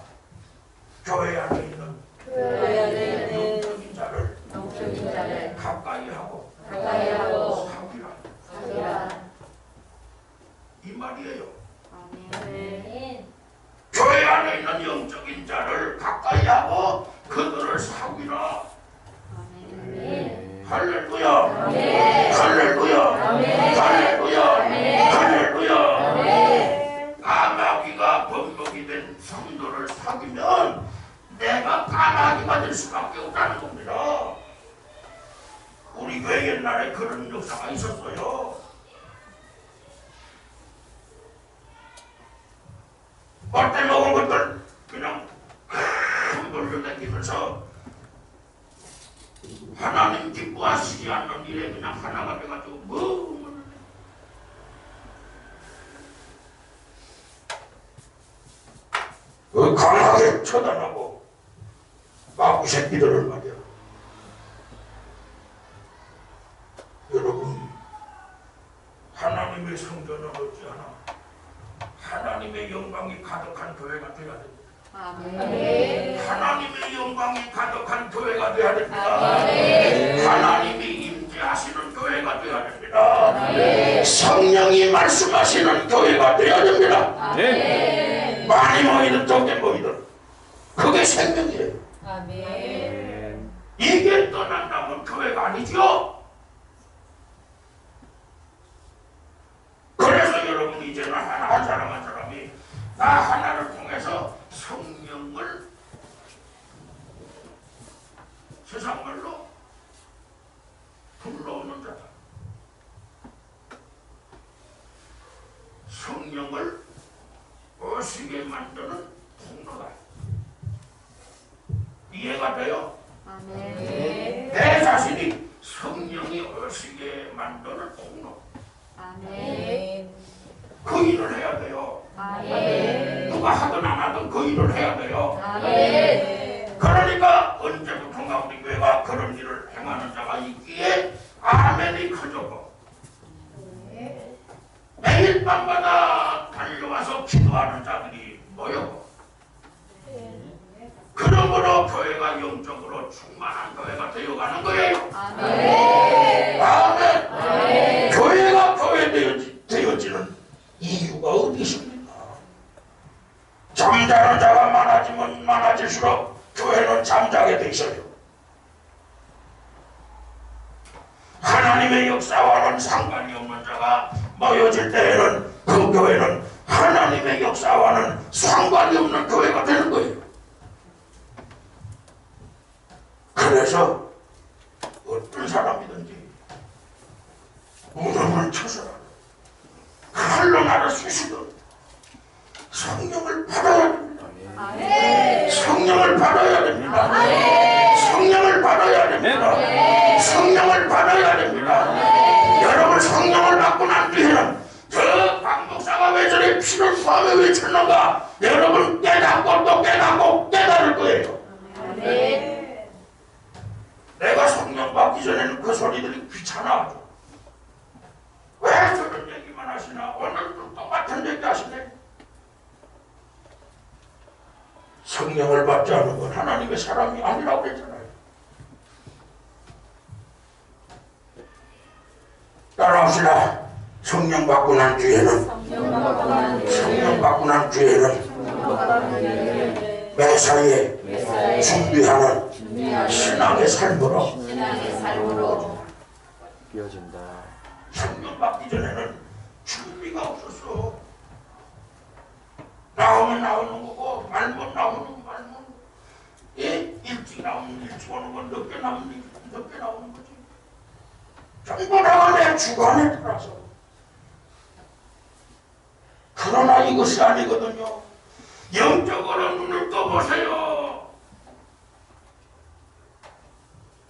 교회 안에 있는 영적인 자를 가까이 하고 사귀라. 이 말이에요. 교회 안에 있는 영적인 자를 가까이 하고 그들을 사귀라. 할렐루야. 할렐루야. 할렐루야. 할렐루야. 까마귀가 범벅이 된 성도를 사귀면 내가 까마귀가 될 수밖에 없다는 겁니다. 우리 교회 옛날에 그런 역사가 있었어요. 뻘때 먹은 것들 그냥 돌려 다니면서 하나님 기뻐하시지 않는 일에 그냥 하나가 돼가지고 강하게 처단하고 마구 새끼들을 말이야. 여러분 하나님의 성전은 어찌하나 하나님의 영광이 가득한 교회가 되어야 됩니다. 하나님의 영광이 가득한 교회가 되어야 됩니다. 하나님이 임재하시는 교회가 되어야 됩니다. 성령이 말씀하시는 교회가 되어야 됩니다. 많이 모이든 적게 모이든 그게 생명이에요. 이게 떠난다면 교회가 아니죠. 그래서 여러분 이제는 한 사람 한 사람이 나 하나를 통해서 성령을 세상 말로 불러오는 자다. 성령을 오시게 만드는 통로다. 이해가 돼요? 내 자신이 성령이 오시게 만드는 통로. 그 일을 해야 돼요. 누가 하든 안 하든 그 일을 해야 돼요. 그러니까 언제부턴가 우리 교회가 그런 일을 행하는 자가 있기에 아멘이 커졌고 매일 밤마다 달려와서 기도하는 자들이 모였고 그러므로 교회가 영적으로 충만한 교회가 되어가는 거예요. 아멘. 교회가 교회 되어지는 이유가 어디 있습니까? 잠자는 자가 많아지면 많아질수록 교회는 잠자게 돼 있어요. 하나님의 역사와는 상관이 없는 자가 모여질 때에는 그 교회는 하나님의 역사와는 상관이 없는 교회가 되는 거예요. 그래서 어떤 사람이든지 무덤을 쳐서라도 칼로 나를 쑤시든 성령을 받아야 됩니다. 성령을 받아야 됩니다. 성령을 받아야 됩니다. 성령을 받아야 됩니다. 여러분 성령을 받고 난 뒤에는 저 박목사가 왜 저래 피를 토하며 외쳤는가 여러분 깨닫고 또 깨닫고 깨달을 거예요. 내가 성령 받기 전에는 그 소리들이 귀찮아. 왜 저런 얘기만 하시나? 오늘도 똑같은 얘기 하시네. 성령을 받지 않은 건 하나님의 사람이 아니라고 했잖아요. 따라합시다. 성령 받고 난 뒤에는 매사에 준비하는 신앙의 삶으로 이어진다. 성령 받기 전에는 준비가 없었어. 나오면 나오는 거고 말면 나오는 거 말면. 예? 일찍 나오면 일찍 오는 건 늦게 나오면 늦게 나오는 거지. 전부 다가 내 주관에 따라서. 그러나 이것이 아니거든요. 영적으로 눈을 떠보세요.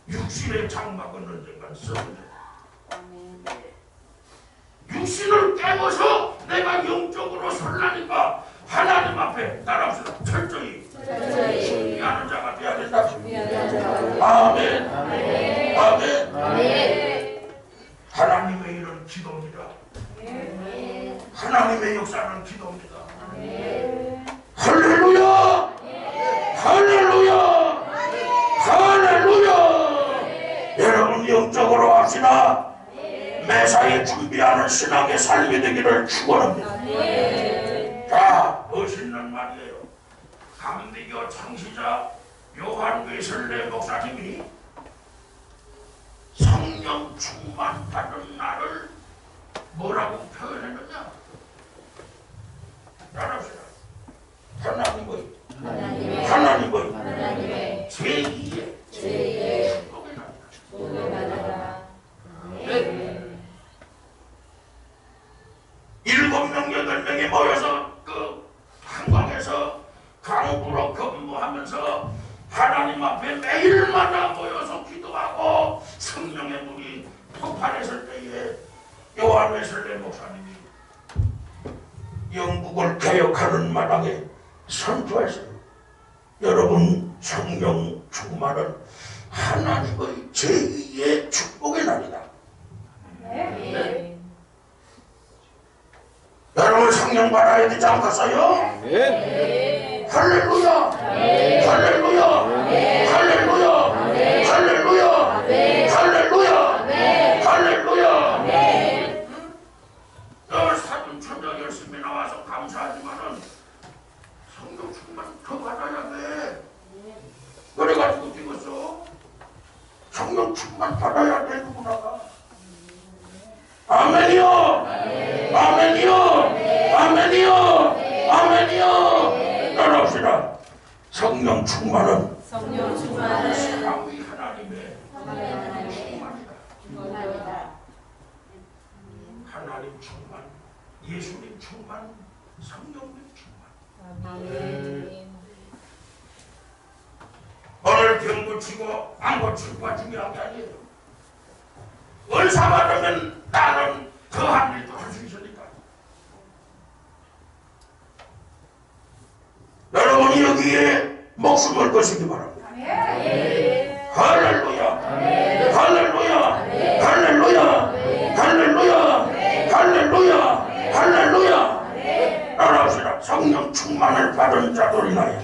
육신의 장막은 언젠간 썩어져. 육신을 깨고서 내가 영적으로 설라니까 하나님 앞에 따라서 철저히 준비하는 자가 되어야 된다. 아멘. 아멘. 하나님의 일은 기도입니다. 하나님의 역사는 기도입니다. 할렐루야! 할렐루야! 할렐루야! 여러분 영적으로 합시다. 매사에 준비하는 신앙의 삶이 되기를 축원합니다. 자, 멋있는 말이에요. 감리교 창시자 요한 웨슬레 목사님이 성령 충만 받은 날을 뭐라고 표현했느냐? 따라합시다. 하나님의 제2의 축복의 날이다. 7명, 8명이 모여서 그 한강에서 강부로 근무하면서 하나님 앞에 매일마다 모여서 기도하고 성령의 물이 폭발했을 때에 요한 웨슬레 목사님이 영국을 개혁하는 마당에 선포했어요. 여러분, 성령 충만은 하나님의 제2의 축복의 날이다. 네. 여러분 성령 받아야 되지 않겠어요? 네. 할렐루야! 네. 할렐루야! 네. 할렐루야! 네. 할렐루야! 네. 할렐루야! 네. 할렐루야! 네. 사돈 천장 열심히 나와서 감사하지만은 성령 충만 더 받아야 돼. 그래가지고 찍었어. 성령 충만 받아야 돼 누구나가. 아멘이요. 아멘이요. 아멘이요. 아멘이요. 따라합시다. 성령 충만은 사랑의 하나님의 충만이다. 하나님 충만, 예수님 충만, 성령님 충만. 오늘 병 고치고 안 고치고가 중요한 게 아니에요. 은사 받으면 나는 더한 일도 할 수 있으니까. 여러분이 여기에 목숨을 거시기 바랍니다. 할렐루야! 할렐루야! 할렐루야! 할렐루야! 할렐루야! 할렐루야! 따라합시다. 성령 충만을 받은 자로 인하여,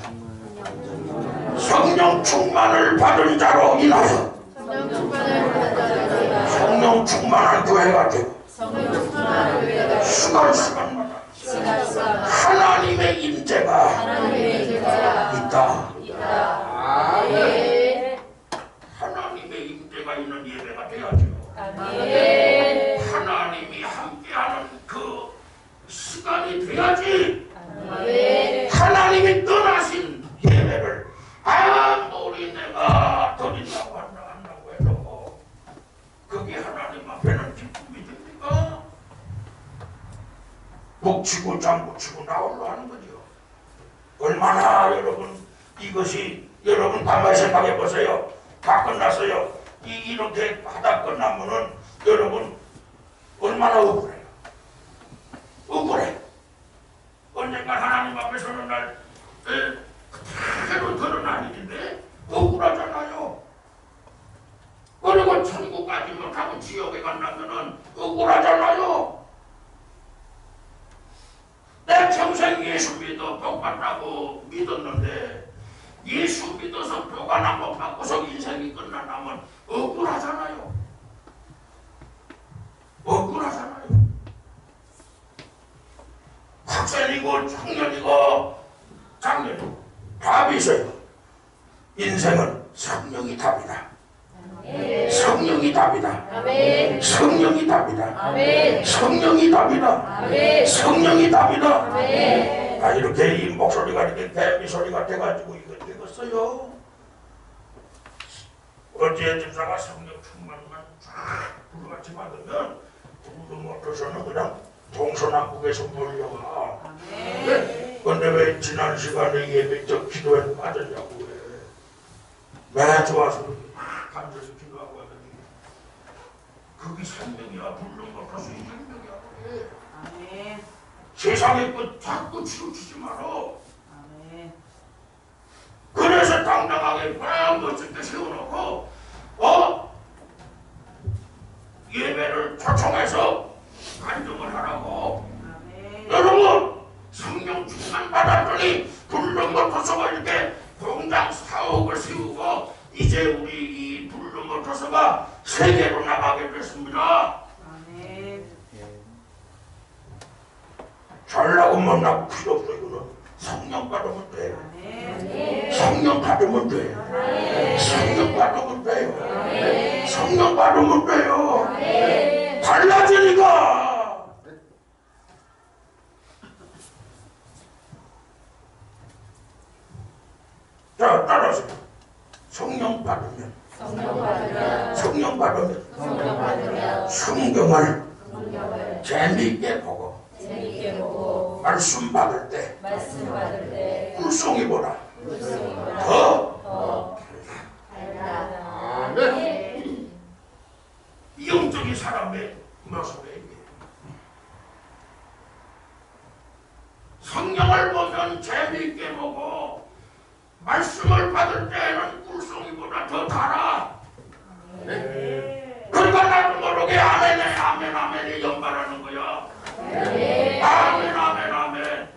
성령 충만을 받은 자로 인하여 성령 충만한 교회가 되고 시간마다 하나님의 임재가 있다. 하나님의 임재가 있는 예배가 되어야죠. 하나님이 함께하는 그 시간이 돼야지. 하나님이 떠나신 예배를 아무리 내가 드린다고 한다고 해도 그게 하나님 앞에는 기쁨이 됩니까? 복치고 장구치고 나올라 하는 거죠. 얼마나 여러분 이것이 여러분 가만히 생각해 보세요. 다 끝났어요. 이렇게 하다 끝나면은 여러분 얼마나 억울해요. 억울해. 언젠가 하나님 앞에 서는 날 그대로 드러나는 일인데 억울하잖아요. 그리고 천국 가지 못하고 지옥에 간다면은 억울하잖아요. 내 평생 예수 믿어 복 받다고 믿었는데 예수 믿어서 복 하나 못 받고서 인생이 끝난다면 억울하잖아요. 억울하잖아요. 인생은 성령이 답이다. 성령이 답이다. 아멘. 성령이 답이다. 아멘. 성령이 답이다. 아멘. 성령이 답이다. 아멘. 아, 이렇게 이 목소리가 이렇게 개미 소리가 돼가지고 이거 읽었어요. 어제 집사가 성령 충만만 쫙 불같이 받으면 부르는 못해서는 그냥 동서남북에서 몰려와. 근데 왜 지난 시간에 예배 저 기도에 빠졌냐고 왜? 매주 와서 감사해서 기도하고 하더니 그게 생명이야. 부르는 못해서 생명이야. 그게. 세상에 그 자꾸 치우치지 마라. 그래서 당당하게 막 멋지게 세워놓고 예배를 초청해서 간증을 하라고. 여러분 성령 충만 받았더니 불능 모터서가 이렇게 공장 사옥을 세우고 이제 우리 이 불능 모터서가 세계로 나가게 됐습니다. 잘나고 못나고 필요 없어. 이거는 성령 받으면 돼. 성령 받으면 돼. 성령 받으면 돼요. 성령 받으면 돼요. 달라지니까. 자, 따라서 성령 받으면 성령 받으면 성경을 재미있게 보고 재밌게 보고 말씀 받을 때 말씀 받을 때 불송이보다 불송이보다 더 달라. 영적인 사람의 모습에 성령을 보면 재미있게 보고 말씀을 받을 때는 꿀송이보다 더 달아. 그러니까 나도 모르게 아멘 아멘 아멘이 연발하는 거야. 아멘 아멘 아멘.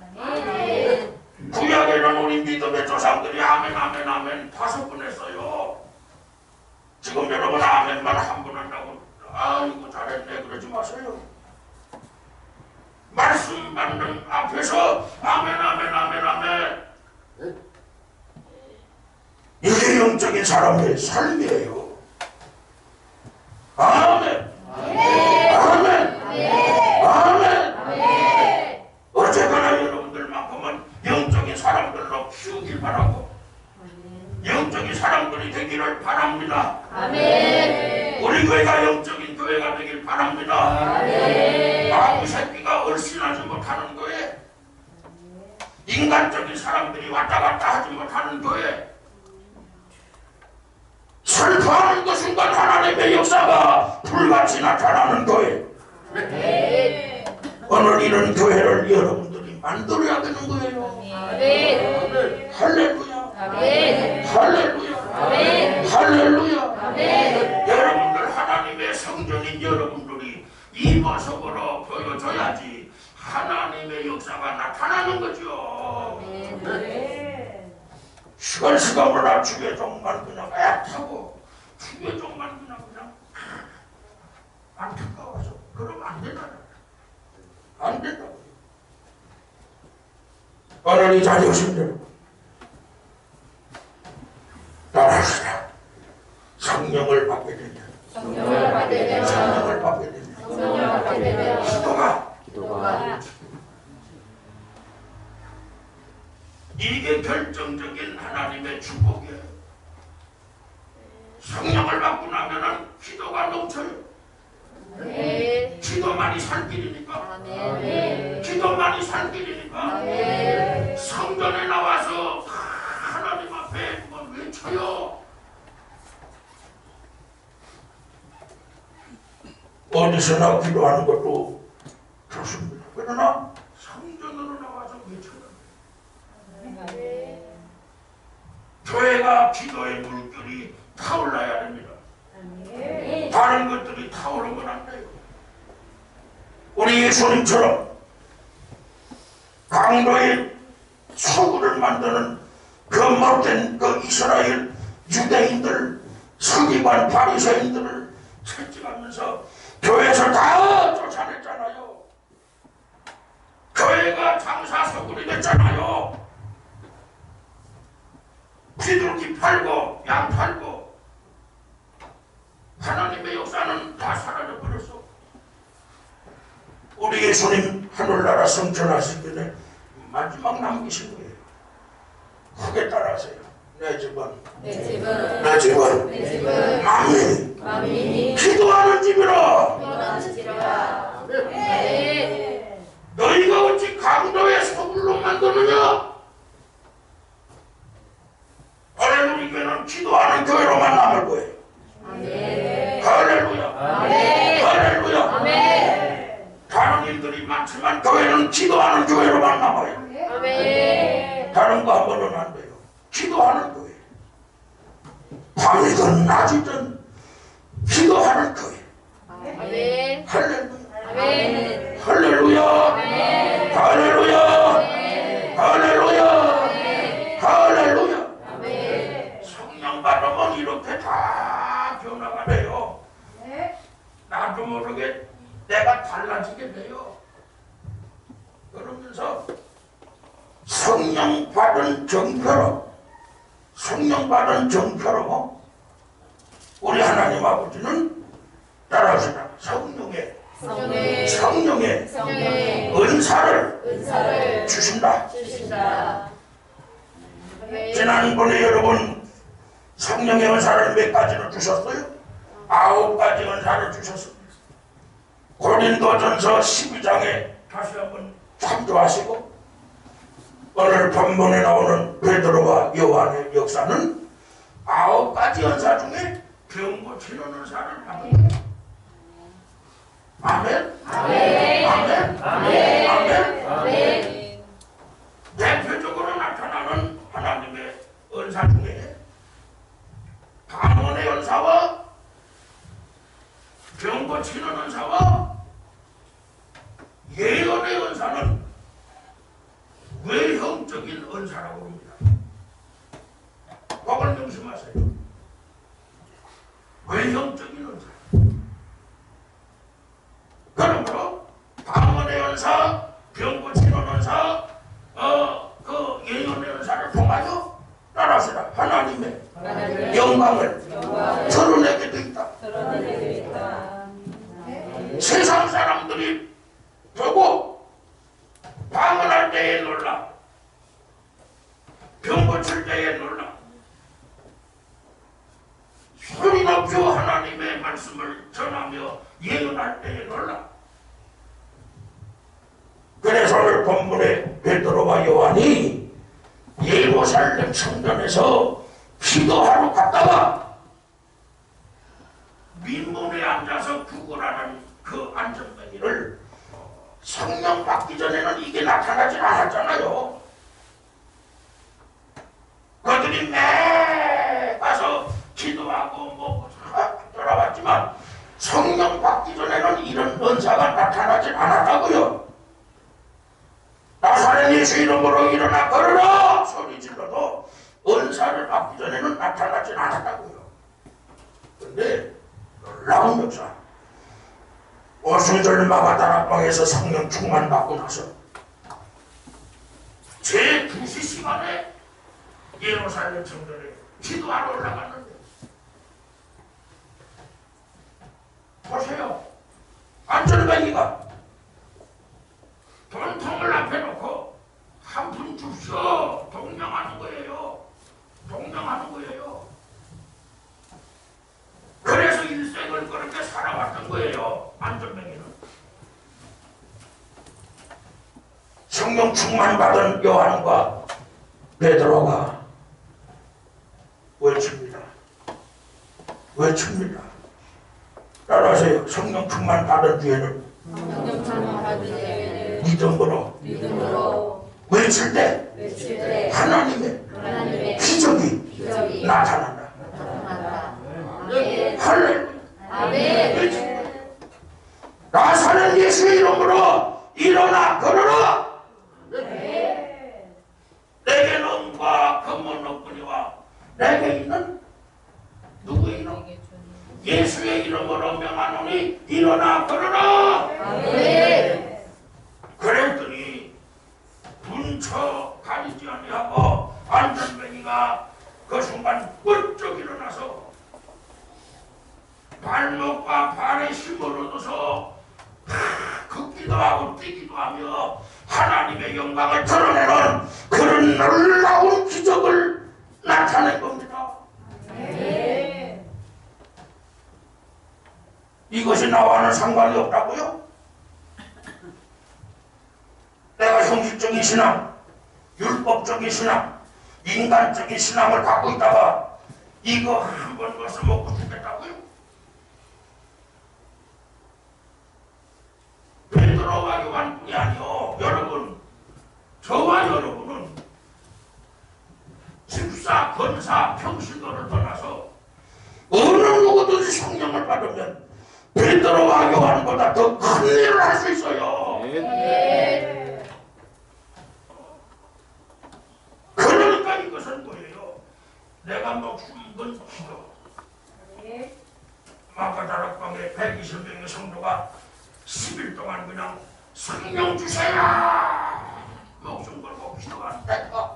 구약에는 우리 믿음의 조상들이 아멘 아멘 아멘 5번 했어요. 지금 여러분 아멘만 한 번 한다고 아이고 잘했네 그러지 마세요. 말씀 받는 앞에서 아멘 아멘 아멘 아멘. 이게 영적인 사람의 삶이에요. 아멘 아멘 아멘. 어쨌거나 여러분들만큼은 영적인 사람들로 키우길 바라고 영적인 사람들이 되기를 바랍니다. 아멘. 우리 교회가 영적인 교회가 되길 바랍니다. 아멘. 아무 새끼가 얼씬하지 못하는 교회, 인간적인 사람들이 왔다 갔다 하지 못하는 교회, 슬퍼하는 그 순간 하나님의 역사가 불같이 나타나는 교회. 오늘 이런 교회를 여러분들이 만들어야 되는 거예요. 아멘. 할렐루야. 아멘. 할렐루야. 아멘. 할렐루야. 아멘. 여러분들 하나님의 성전인 여러분들이 이 모습으로 보여줘야지 하나님의 역사가 나타나는 거죠. 시간시간을 낮추게 좀만 그냥 애타고 주게 좀만 그냥 안타까워서 그러면 안 된다. 안 된다고. 오늘 이 자리에 오신 여러분 따라하시라. 성령을 받게 된다. 성령을 받게 되면 성령을 받게 된다. 성령을 받게 되면 기도가 이게 결정적인 하나님의 축복이에요. 성령을 받고 나면은 기도가 넘쳐요. 아멘. 기도만이 살 길이니까. 아멘. 기도만이 살 길이니까. 아멘. 성전에 나와서 하나님 앞에 뭐 외쳐요. 어디서나 기도하는 것도 좋습니다. 그러나 성전으로 나와서 외쳐요. 교회가 기도의 물결이 타올라야 됩니다. 다른 것들이 타오르면 안 돼요. 우리 예수님처럼 강도의 서구를 만드는 그 못된 그 이스라엘 유대인들, 서기관 바리새인들을 채찍하면서 교회에서 다 쫓아냈잖아요. 교회가 장사 서굴이 됐잖아요. 비둘기 팔고 양 팔고 하나님의 역사는 다 사라져 버렸어. 우리 예수님 하늘나라 성천하시기 전에 마지막 남기신 거예요. 크게 따라하세요. 내 집은 만민이 기도하는 집이라. 너희가 어찌 강도의 소굴로 만드느냐? 할렐루야. 교회는 기도하는 교회로만 남을 거예요. 할렐루야. 할렐루야. 다른 일들이 많지만 교회는 기도하는 교회로만 남아요. 다른 거 하면은 안 돼요. 기도하는 교회. 밤이든 낮이든 기도하는 교회. 할렐루야. 할렐루야. 할렐루야. 할렐루야. 할렐루야. 성령 받으면 이렇게 다 변화가 돼요. 나도 모르게 내가 달라지게 돼요. 그러면서 성령 받은 정표로 우리 하나님 아버지는 따라하시라. 성령의 은사를 주신다. 지난번에 여러분 성령의 은사를 몇 가지를 주셨어요? 9가지 은사를 주셨습니다. 고린도전서 12장에 다시 한번 참조하시고 오늘 본문에 나오는 베드로와 요한의 역사는 9가지 은사 중에 병 고치는 은사를 받은 아멘. 대표적으로 나타나는 하나님의 은사 중에 방언의 은사와 병 고치는 은사와 예언의 은사는 외형적인 은사라고 합니다. 그걸 명심하세요. 외형적인 은사. 그러므로 방언의 은사, 병 고치는 은사, 그 예언의 은사를 통하여 따라서라 하나님의 영광을 드러내게 돼 있다. 세상 사람들이 보고 방언할 때에 놀라, 병 고칠 때에 놀라, 소리 높여 하나님의 말씀을 전하며 예언할 때에 놀라. 그래서 오늘 본문에 베드로와 요한이 예루살렘 성전에서 기도하러 갔다가 민문에 앉아서 구걸하는 그 안전뱅이를 성령 받기 전에는 이게 나타나질 않았잖아요. 그들이 매 가서 기도하고 뭐 돌아왔지만 성령 받기 전에는 이런 은사가 나타나질 않았다고요. 나사렛 예수 이름으로 일어나 걸어라 소리 질러도 은사를 받기 전에는 나타나질 않았다고요. 그런데 놀라운 역사. 오순절 마가다락방에서 성령 충만 받고 나서 제 2시 시간에 예루살렘 성전에 기도하러 올라갔는데 보세요. 안전뱅이가 돈통을 앞에 놓고 한 푼 줍쇼 동명하는 거예요. 그래서 일생을 그렇게 살아왔던 거예요. 안전뱅이는. 성령 충만 받은 요한과 베드로가 외칩니다. 따라하세요. 성령 충만 받은 뒤에는 믿음으로 외칠 때 하나님의 기적이 나타난다. 할렐루야. 나사렛 예수의 이름으로 일어나 걸어라. 내게 은과 금은 없거니와 내게 있는 누구의 이름? 예수의 이름으로 명하노니 일어나 걸어라. 그랬더니 분처 가리지 아니하고 안전뱅이가 그 순간 번쩍 일어나서 발목과 발에 힘을 얻어서 걷기도 하고 뛰기도 하며 하나님의 영광을 드러내는 그런 놀라운 기적을 나타낸 겁니다. 이것이 나와는 상관이 없다고요? 내가 형식적인 신앙, 율법적인 신앙, 인간적인 신앙을 갖고 있다가 이거 한 번 것을 먹고 죽겠다고요? 베드로와 요한뿐이 아니요, 여러분, 저와 여러분은 집사, 권사, 평신도를 떠나서 어느 누구든지 성령을 받으면 베드로와 요한보다 더 큰 일을 할 수 있어요. 그러니까 이것은 뭐예요? 내가 목숨 건 기도. 마가다락방에 120명의 성도가 10일 동안 그냥 성령 주세요 목숨 걸고 기도하는 때가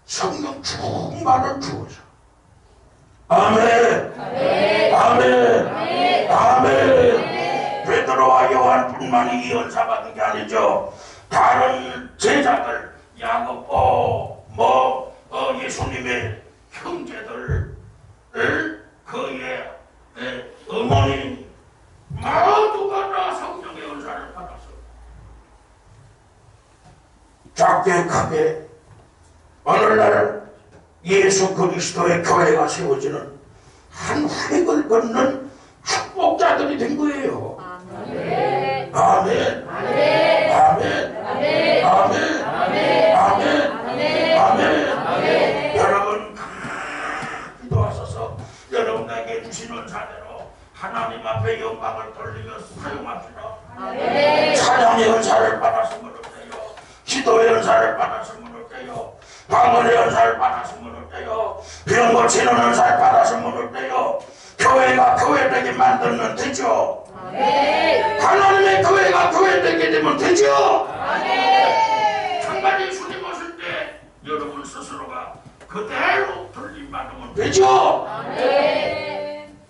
성령 충만을 주어서 아멘 아멘 아멘. 베드로와 요한뿐만이 이 은사 받은 게 아니죠. 다른 제자들 야고보 예수님의 형제들 그의 어머니 모두가 다 성령의 은사를 받았어. 작게 크게 오늘날 예수 그리스도의 교회가 세워지는 한 획을 걷는 축복자들이 된 거예요. 아멘 아멘 아멘 아멘 아멘 아멘 아멘. 여러분 기도하셔서 여러분에게 주신 은사대로 하나님 앞에 영광을 돌리며 사용합시다. 찬양의 은사를 받았으면 어때요? 기도의 은사를 받았으면 어때요? 방언의 은사를 받았으면 어때요? 병 고치는 은사를 받았으면 어때요? 교회가 교회되게 만들면 되죠. 하나님의 교회가 교회되게 되면 되죠. 정말 예수님 오실 때 여러분 스스로가 그대로 돌림받으면 되죠.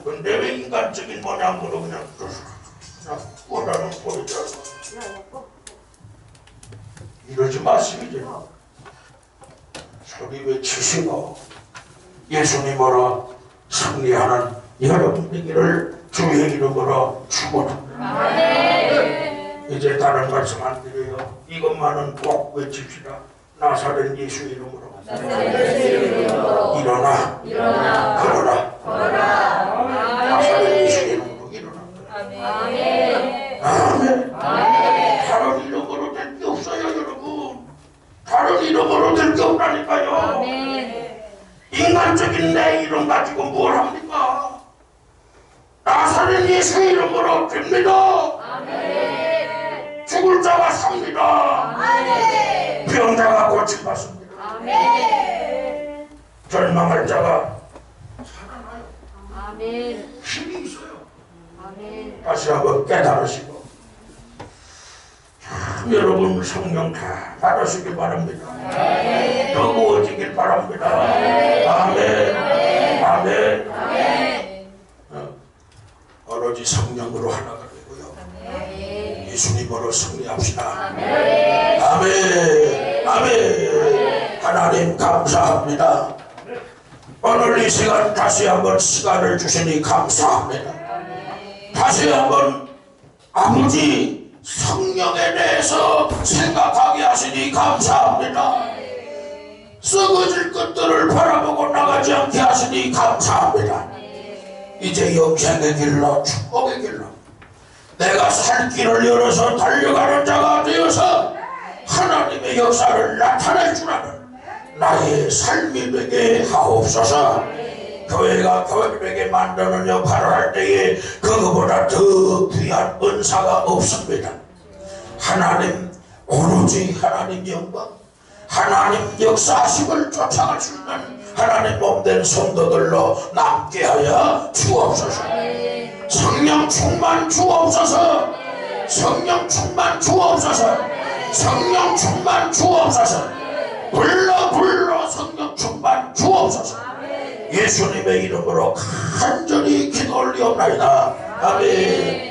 근데 왜 인간적인 모양으로 그냥 원하는 보이더라고. 이러지 마시죠. 소리 외치시고 예수님으로 승리하는 여러분 되기를 주의 이름으로 축원합니다. 이제 다른 말씀 안 드려요. 이것만은 꼭 외칩시다. 나사렛 예수 이름으로 일어나 걸어라. 나사렛 예수 이름으로 일어나. 아멘. 다른 이름으로 될 게 없어요, 여러분. 다른 이름으로 될 게 없다니까요. 인간적인 내 이름 가지고 뭘 합니까? 나사렛 예수 이름으로 됩니다. 죽을 자가 삽니다. 병자가 고침받습니다. 절망할 자가 살아나요. 힘이 있어요. 다시 한번 깨달으시고 여러분 성령 다 받으시길 바랍니다. 더 구워지길 바랍니다. 아멘 아멘. 오로지 성령으로 하나가 되고요. 예수님으로 승리합시다. 아멘 아멘. 하나님 감사합니다. 오늘 이 시간 다시 한번 시간을 주시니 감사합니다. 다시 한번 아버지 성령에 대해서 생각하게 하시니 감사합니다. 썩어질 것들을 바라보고 나가지 않게 하시니 감사합니다. 이제 영생의 길로 축복의 길로 내가 살 길을 열어서 달려가는 자가 되어서 하나님의 역사를 나타낼 줄 아는 나의 삶이 되게 하옵소서. 교회가 교회되게 만드는 역할을 할 때에 그거보다 더 귀한 은사가 없습니다. 하나님 오로지 하나님 영광 하나님 역사하심을 쫓아갈 수 있는 하나님 몸된 성도들로 남게 하여 주옵소서. 성령 충만 주옵소서. 성령 충만 주옵소서. 성령 충만 주옵소서. 불러 성령 충만 예수님의 이름으로 간절히 기도 올리옵나이다. 아멘.